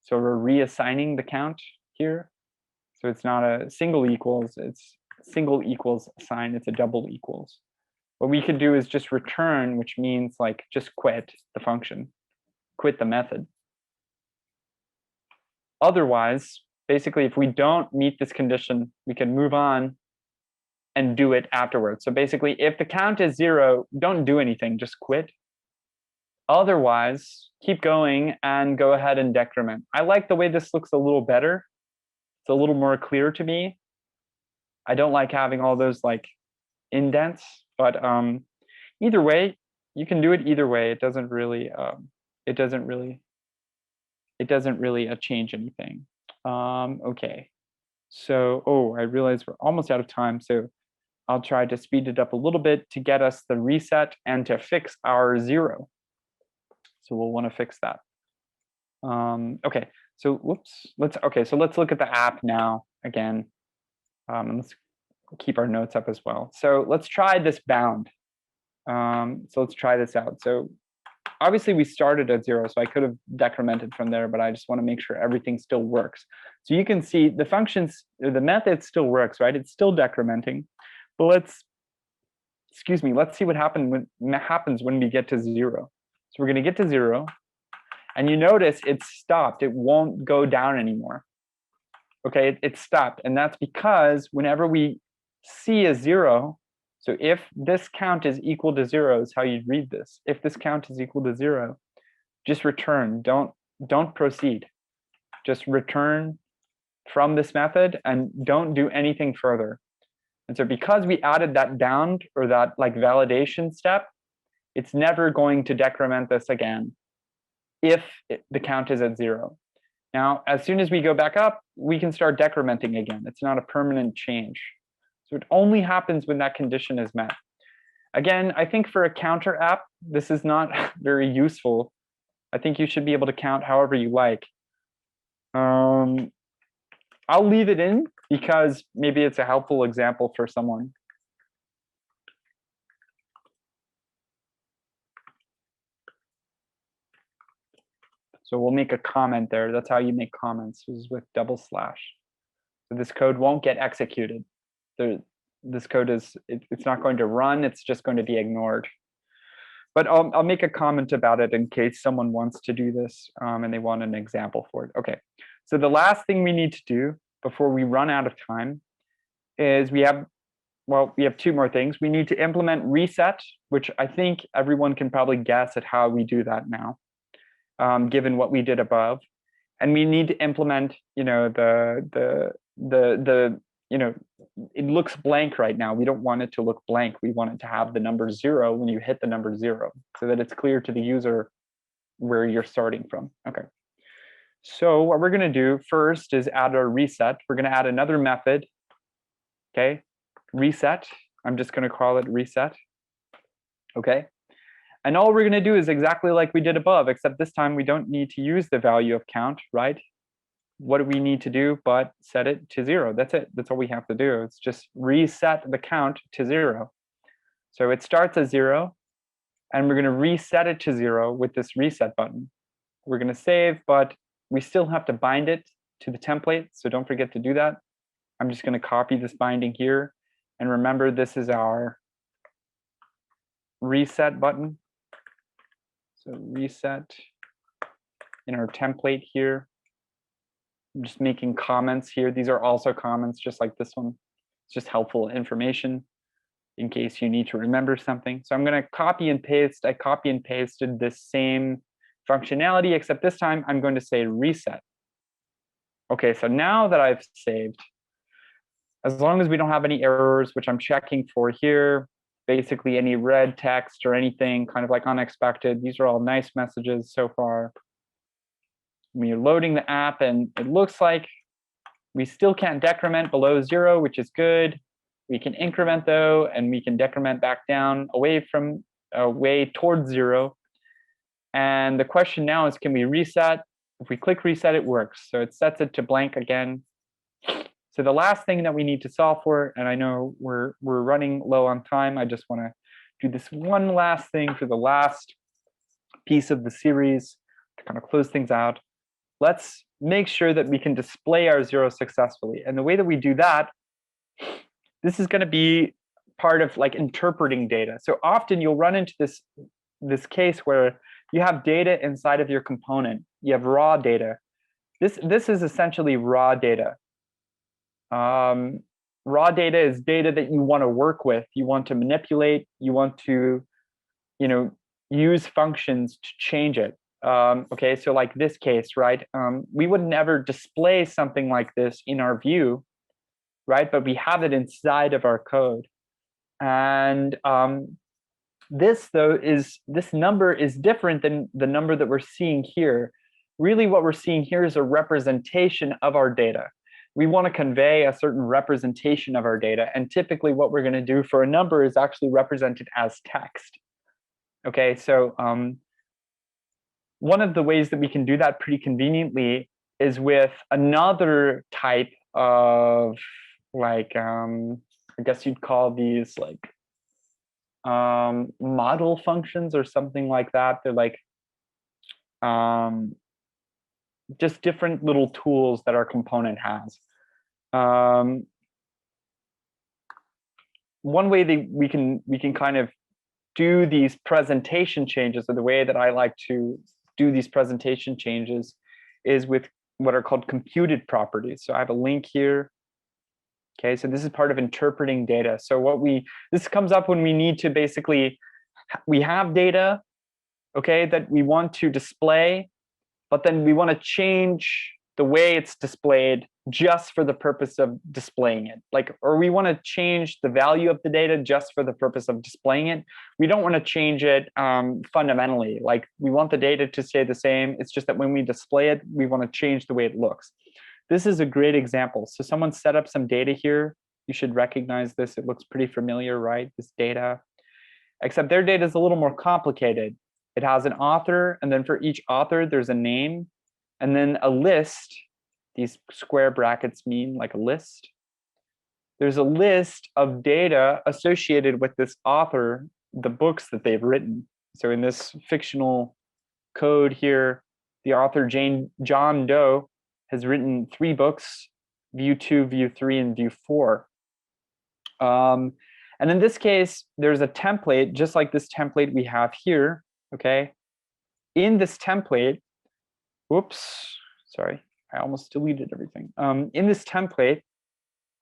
So we're reassigning the count here. So it's not a single equals, it's single equals assign, it's a double equals. What we could do is just return, which means like just quit the function, quit the method. Otherwise, basically, if we don't meet this condition, we can move on and do it afterwards. So basically, if the count is 0, don't do anything, just quit. Otherwise, keep going and go ahead and decrement. I like the way this looks a little better. It's a little more clear to me. I don't like having all those like indents, but either way, you can do it either way. It doesn't really change anything. Okay, so I realize we're almost out of time, so I'll try to speed it up a little bit to get us the reset and to fix our 0. So we'll want to fix that. Okay, so whoops. So let's look at the app now again, and let's keep our notes up as well. So let's try this bound. So let's try this out. So obviously we started at 0, so I could have decremented from there, but I just want to make sure everything still works. So you can see the functions, the method still works, right? It's still decrementing. But let's see what happens when we get to 0. So we're going to get to 0, and you notice it's stopped. It won't go down anymore. Okay, it's stopped, and that's because whenever we see a 0, so if this count is equal to 0 is how you read this. If this count is equal to 0, just return. Don't proceed. Just return from this method and don't do anything further. And so because we added that bound or that like validation step, it's never going to decrement this again if the count is at 0. Now, as soon as we go back up, we can start decrementing again. It's not a permanent change. So it only happens when that condition is met. Again, I think for a counter app, this is not very useful. I think you should be able to count however you like. I'll leave it in because maybe it's a helpful example for someone. So we'll make a comment there. That's how you make comments, is with /. So this code won't get executed. This code it's not going to run. It's just going to be ignored. But I'll make a comment about it in case someone wants to do this and they want an example for it. Okay. So the last thing we need to do before we run out of time is we have well, we have two more things. We need to implement reset, which I think everyone can probably guess at how we do that now, given what we did above. And we need to implement, you know, you know, it looks blank right now. We don't want it to look blank. We want it to have the number 0 when you hit the number 0, so that it's clear to the user where you're starting from. Okay. So what we're going to do first is add our reset. We're going to add another method. Okay, reset. I'm just going to call it reset. Okay. And all we're going to do is exactly like we did above, except this time we don't need to use the value of count, right? What do we need to do but set it to 0? That's it. That's all we have to do. It's just reset the count to 0. So it starts at 0, and we're going to reset it to 0 with this reset button. We're going to save, but we still have to bind it to the template, so don't forget to do that. I'm just going to copy this binding here. And remember, this is our reset button. So reset in our template here. I'm just making comments here. These are also comments, just like this one. It's just helpful information in case you need to remember something. So I'm going to copy and paste. I copy and pasted this same functionality, except this time I'm going to say reset. Okay, so now that I've saved, as long as we don't have any errors, which I'm checking for here, basically any red text or anything kind of like unexpected, these are all nice messages so far. We're loading the app, and it looks like we still can't decrement below 0, which is good. We can increment though, and we can decrement back down away towards 0. And the question now is, can we reset? If we click reset, it works. So it sets it to blank again. So the last thing that we need to solve for, and I know we're running low on time, I just want to do this one last thing for the last piece of the series to kind of close things out. Let's make sure that we can display our 0 successfully. And the way that we do that, this is going to be part of like interpreting data. So often you'll run into this case where you have data inside of your component. You have raw data. This is essentially raw data. Raw data is data that you want to work with, you want to manipulate, you want to, you know, use functions to change it. Okay, so like this case, right? We would never display something like this in our Vue, right? But we have it inside of our code. And this number is different than the number that we're seeing here. Really what we're seeing here is a representation of our data. We want to convey a certain representation of our data. And typically what we're going to do for a number is actually represented as text. Okay, so one of the ways that we can do that pretty conveniently is with another type of like, I guess you'd call these like model functions or something like that. They're like just different little tools that our component has. One way that we can kind of do these presentation changes, or the way that I like to do these presentation changes, is with what are called computed properties. So I have a link here. Okay, so this is part of interpreting data. So this comes up when we need to basically, we have data, okay, that we want to display, but then we want to change the way it's displayed just for the purpose of displaying it. Like, or we want to change the value of the data just for the purpose of displaying it. We don't want to change it fundamentally. Like, we want the data to stay the same. It's just that when we display it, we want to change the way it looks. This is a great example. So someone set up some data here. You should recognize this. It looks pretty familiar, right? This data, except their data is a little more complicated. It has an author, and then for each author, there's a name, and then a list. These square brackets mean like a list. There's a list of data associated with this author, the books that they've written. So in this fictional code here, the author John Doe has written 3 books, Vue 2, Vue 3, and Vue 4. And in this case, there's a template, just like this template we have here, okay? In this template, whoops, sorry, I almost deleted everything. In this template,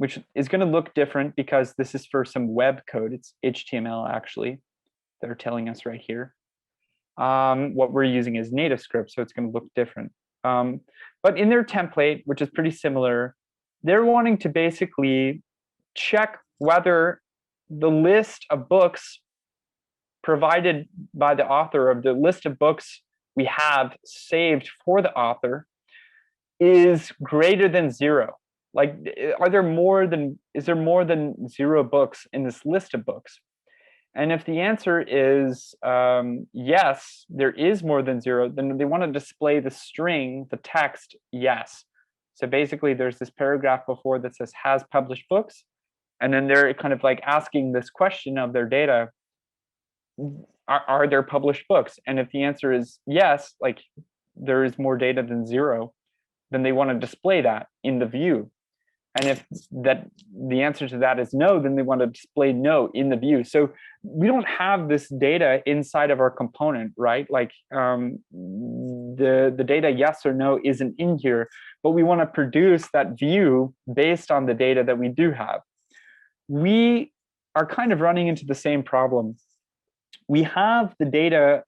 which is going to look different because this is for some web code. It's HTML actually. They're telling us right here. What we're using is native script, so it's going to look different. But in their template, which is pretty similar, they're wanting to basically check whether the list of books provided by the author, of the list of books we have saved for the author, is greater than 0. Like, is there more than 0 books in this list of books? And if the answer is yes, there is more than 0, then they want to display the string, the text, yes. So basically, there's this paragraph before that says has published books. And then they're kind of like asking this question of their data, are there published books? And if the answer is yes, like there is more data than 0, then they want to display that in the view. And if the answer to that is no, then they want to display no in the view. So we don't have this data inside of our component, right? Like the data yes or no isn't in here, but we want to produce that view based on the data that we do have. We are kind of running into the same problem. We have the data,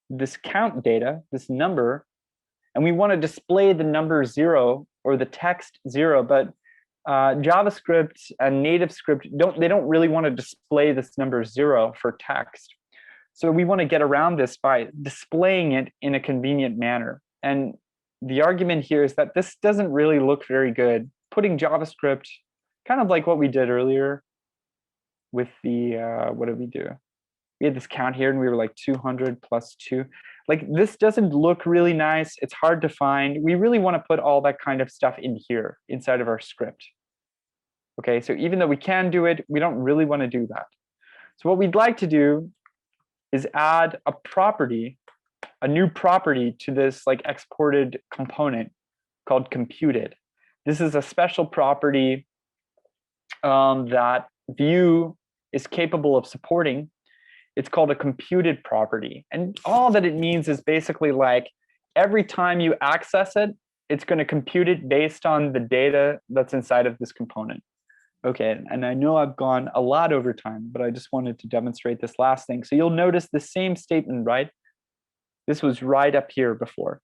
this count data, this number, and we want to display the number 0 or the text 0, but JavaScript and native script don't really want to display this number 0 for text. So we want to get around this by displaying it in a convenient manner. And the argument here is that this doesn't really look very good. Putting JavaScript, kind of like what we did earlier with the, what did we do? We had this count here and we were like 200 plus 2. Like, this doesn't look really nice. It's hard to find. We really want to put all that kind of stuff in here inside of our script. Okay, so even though we can do it, we don't really want to do that. So what we'd like to do is add a property, a new property to this like exported component called computed. This is a special property that Vue is capable of supporting. It's called a computed property. And all that it means is basically like every time you access it, it's going to compute it based on the data that's inside of this component. Okay, and I know I've gone a lot over time, but I just wanted to demonstrate this last thing. So you'll notice the same statement, right? This was right up here before.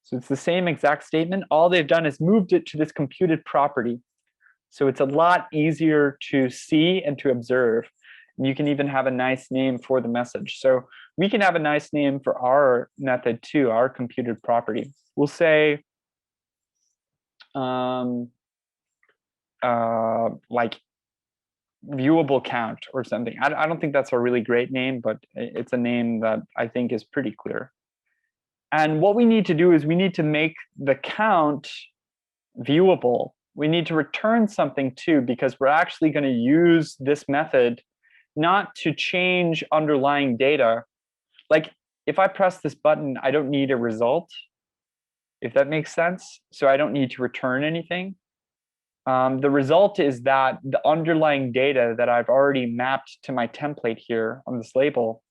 So it's the same exact statement. All they've done is moved it to this computed property. So it's a lot easier to see and to observe. And you can even have a nice name for the message. So we can have a nice name for our method too, our computed property. We'll say, like viewable count or something. I don't think that's a really great name, but it's a name that I think is pretty clear. And what we need to do is we need to make the count viewable. We need to return something too, because we're actually going to use this method not to change underlying data. Like if I press this button, I don't need a result, if that makes sense. So I don't need to return anything. The result is that the underlying data that I've already mapped to my template here on this label,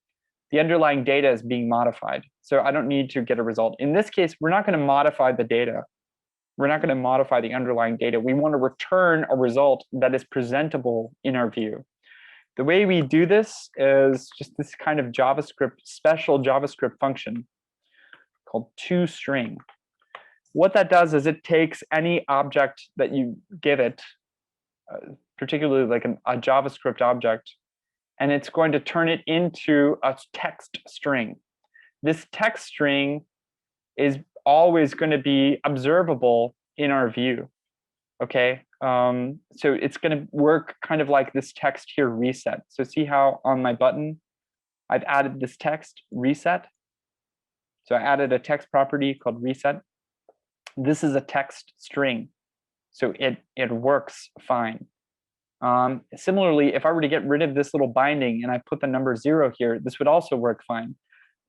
the underlying data is being modified. So I don't need to get a result. In this case, we're not going to modify the data. We're not going to modify the underlying data. We want to return a result that is presentable in our view. The way we do this is just this kind of JavaScript, special JavaScript function called toString. What that does is it takes any object that you give it, particularly like a JavaScript object, and it's going to turn it into a text string. This text string is always going to be observable in our view. Okay, so it's going to work kind of like this text here, reset. So see how on my button, I've added this text, reset. So I added a text property called reset. This is a text string, so it works fine. Similarly, if I were to get rid of this little binding and I put the number 0 here, this would also work fine.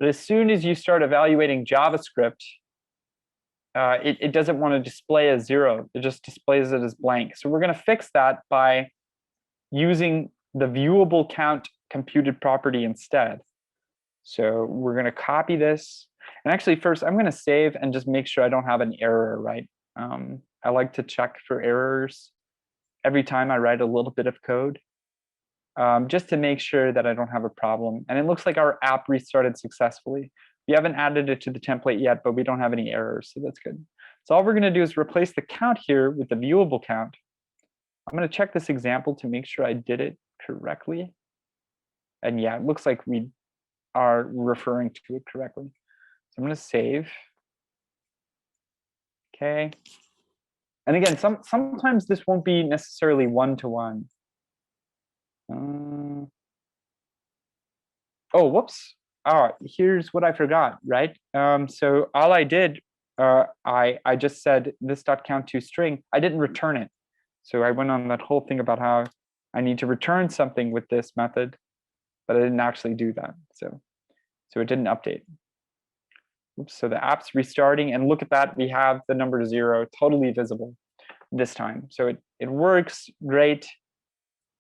But as soon as you start evaluating JavaScript, it doesn't want to display as 0. It just displays it as blank. So we're going to fix that by using the viewable count computed property instead. So we're going to copy this. And actually, first, I'm going to save and just make sure I don't have an error, right? I like to check for errors. every time I write a little bit of code, just to make sure that I don't have a problem. And it looks like our app restarted successfully. We haven't added it to the template yet, but we don't have any errors, so that's good. So all we're going to do is replace the count here with the viewable count. I'm going to check this example to make sure I did it correctly. And yeah, it looks like we are referring to it correctly. So I'm going to save. Okay. And again, sometimes this won't be necessarily one-to-one. Oh, whoops. Here's what I forgot, right? So all I did, I just said this.count2string. I didn't return it. So I went on that whole thing about how I need to return something with this method, but I didn't actually do that. So it didn't update. Oops, so the app's restarting, and look at that, we have the number 0 totally visible this time. So it works great,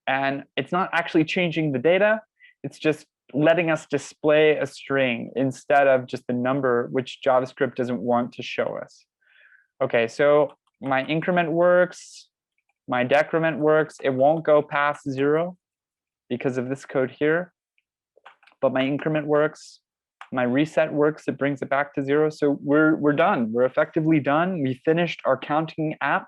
and it's not actually changing the data. It's just letting us display a string instead of just the number, which JavaScript doesn't want to show us. Okay, so my increment works, my decrement works. It won't go past 0 because of this code here, but my increment works. My reset works, it brings it back to 0. So we're done. We're effectively done. We finished our counting app.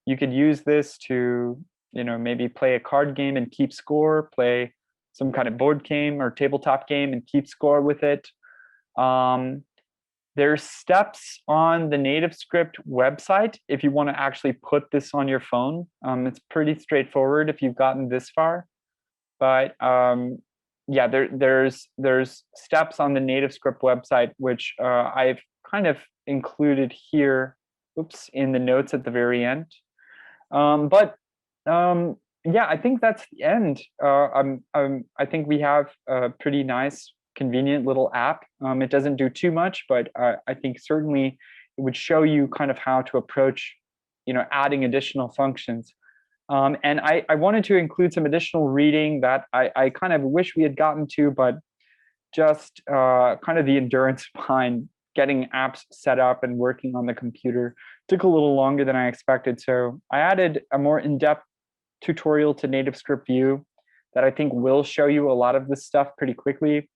You could use this to, maybe play a card game and keep score, play some kind of board game or tabletop game and keep score with it. There's steps on the NativeScript website if you want to actually put this on your phone. It's pretty straightforward if you've gotten this far. But yeah, there's steps on the NativeScript website, which I've kind of included here, in the notes at the very end. Yeah, I think that's the end. I think we have a pretty nice, convenient little app. It doesn't do too much, but I think certainly it would show you kind of how to approach, adding additional functions. And I wanted to include some additional reading that I kind of wish we had gotten to, but just kind of the endurance behind getting apps set up and working on the computer took a little longer than I expected. So I added a more in-depth tutorial to NativeScript Vue that I think will show you a lot of this stuff pretty quickly.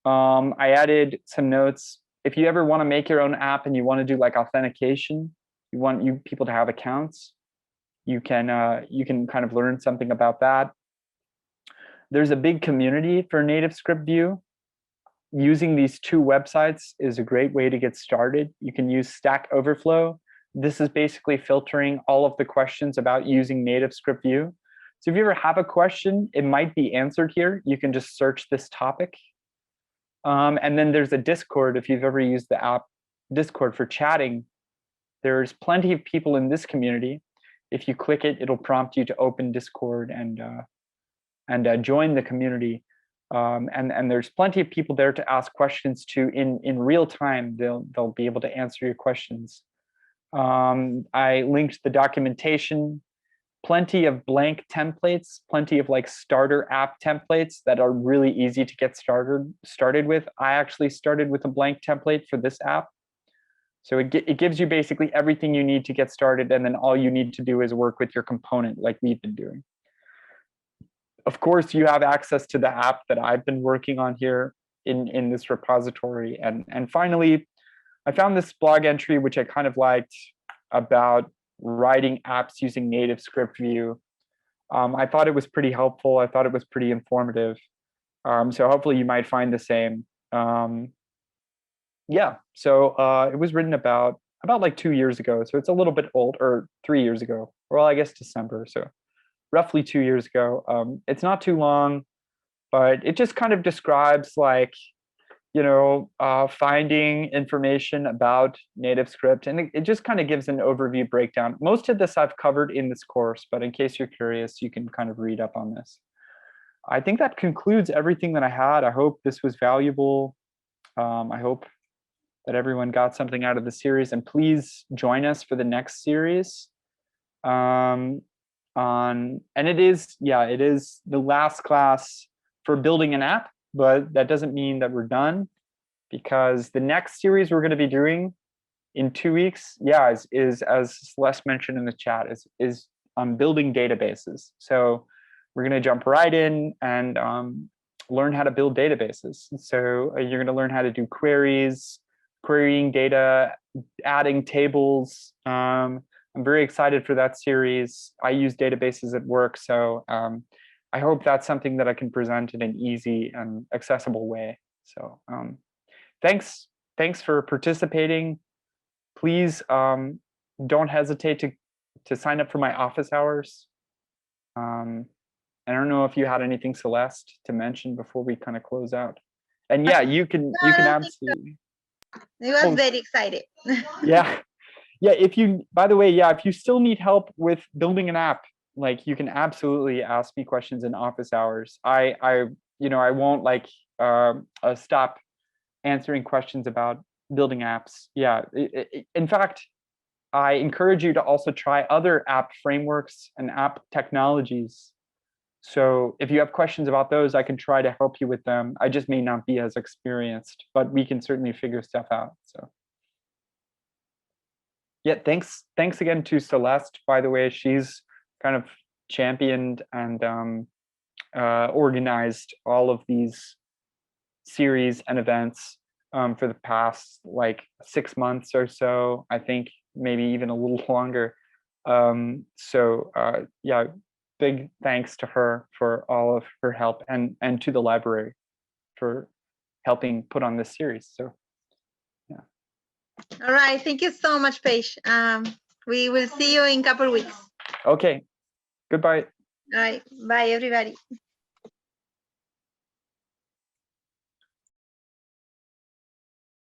I added some notes. If you ever want to make your own app and you want to do like authentication, you want people to have accounts, you can kind of learn something about that. There's a big community for NativeScript Vue. Using these 2 websites is a great way to get started. You can use Stack Overflow. This is basically filtering all of the questions about using NativeScript Vue. So if you ever have a question, it might be answered here. You can just search this topic. And then there's a Discord. If you've ever used the app Discord for chatting, there's plenty of people in this community. If you click it, it'll prompt you to open Discord and join the community. And there's plenty of people there to ask questions to in real time. They'll be able to answer your questions. I linked the documentation, plenty of blank templates, plenty of like starter app templates that are really easy to get started with. I actually started with a blank template for this app. So it gives you basically everything you need to get started, and then all you need to do is work with your component like we've been doing. Of course, you have access to the app that I've been working on here in this repository. And finally, I found this blog entry, which I kind of liked, about writing apps using NativeScript Vue. I thought it was pretty helpful. I thought it was pretty informative. So hopefully you might find the same. Yeah, so it was written about like 2 years ago. So it's a little bit old, or 3 years ago. Well, I guess December. So roughly 2 years ago. It's not too long, but it just kind of describes like, finding information about NativeScript, and it just kind of gives an overview breakdown. Most of this I've covered in this course, but in case you're curious, you can kind of read up on this. I think that concludes everything that I had. I hope this was valuable. I hope that everyone got something out of the series, and please join us for the next series. And it is the last class for building an app, but that doesn't mean that we're done, because the next series we're going to be doing in 2 weeks, is as Celeste mentioned in the chat, is building databases. So we're going to jump right in and learn how to build databases. So you're going to learn how to do queries, querying data, adding tables. I'm very excited for that series. I use databases at work, so I hope that's something that I can present in an easy and accessible way. So thanks for participating. Please don't hesitate to sign up for my office hours. I don't know if you had anything, Celeste, to mention before we kind of close out. And yeah, you can absolutely. It was very excited. Yeah. Yeah, by the way, yeah, if you still need help with building an app, like you can absolutely ask me questions in office hours. I won't like stop answering questions about building apps. Yeah, in fact, I encourage you to also try other app frameworks and app technologies. So if you have questions about those, I can try to help you with them. I just may not be as experienced, but we can certainly figure stuff out. So yeah, thanks again to Celeste, by the way. She's kind of championed and organized all of these series and events for the past like 6 months or so, I think, maybe even a little longer. Yeah, big thanks to her for all of her help, and to the library for helping put on this series. So yeah. All right, thank you so much, Paige. We will see you in a couple of weeks. Okay, goodbye. All right, bye everybody.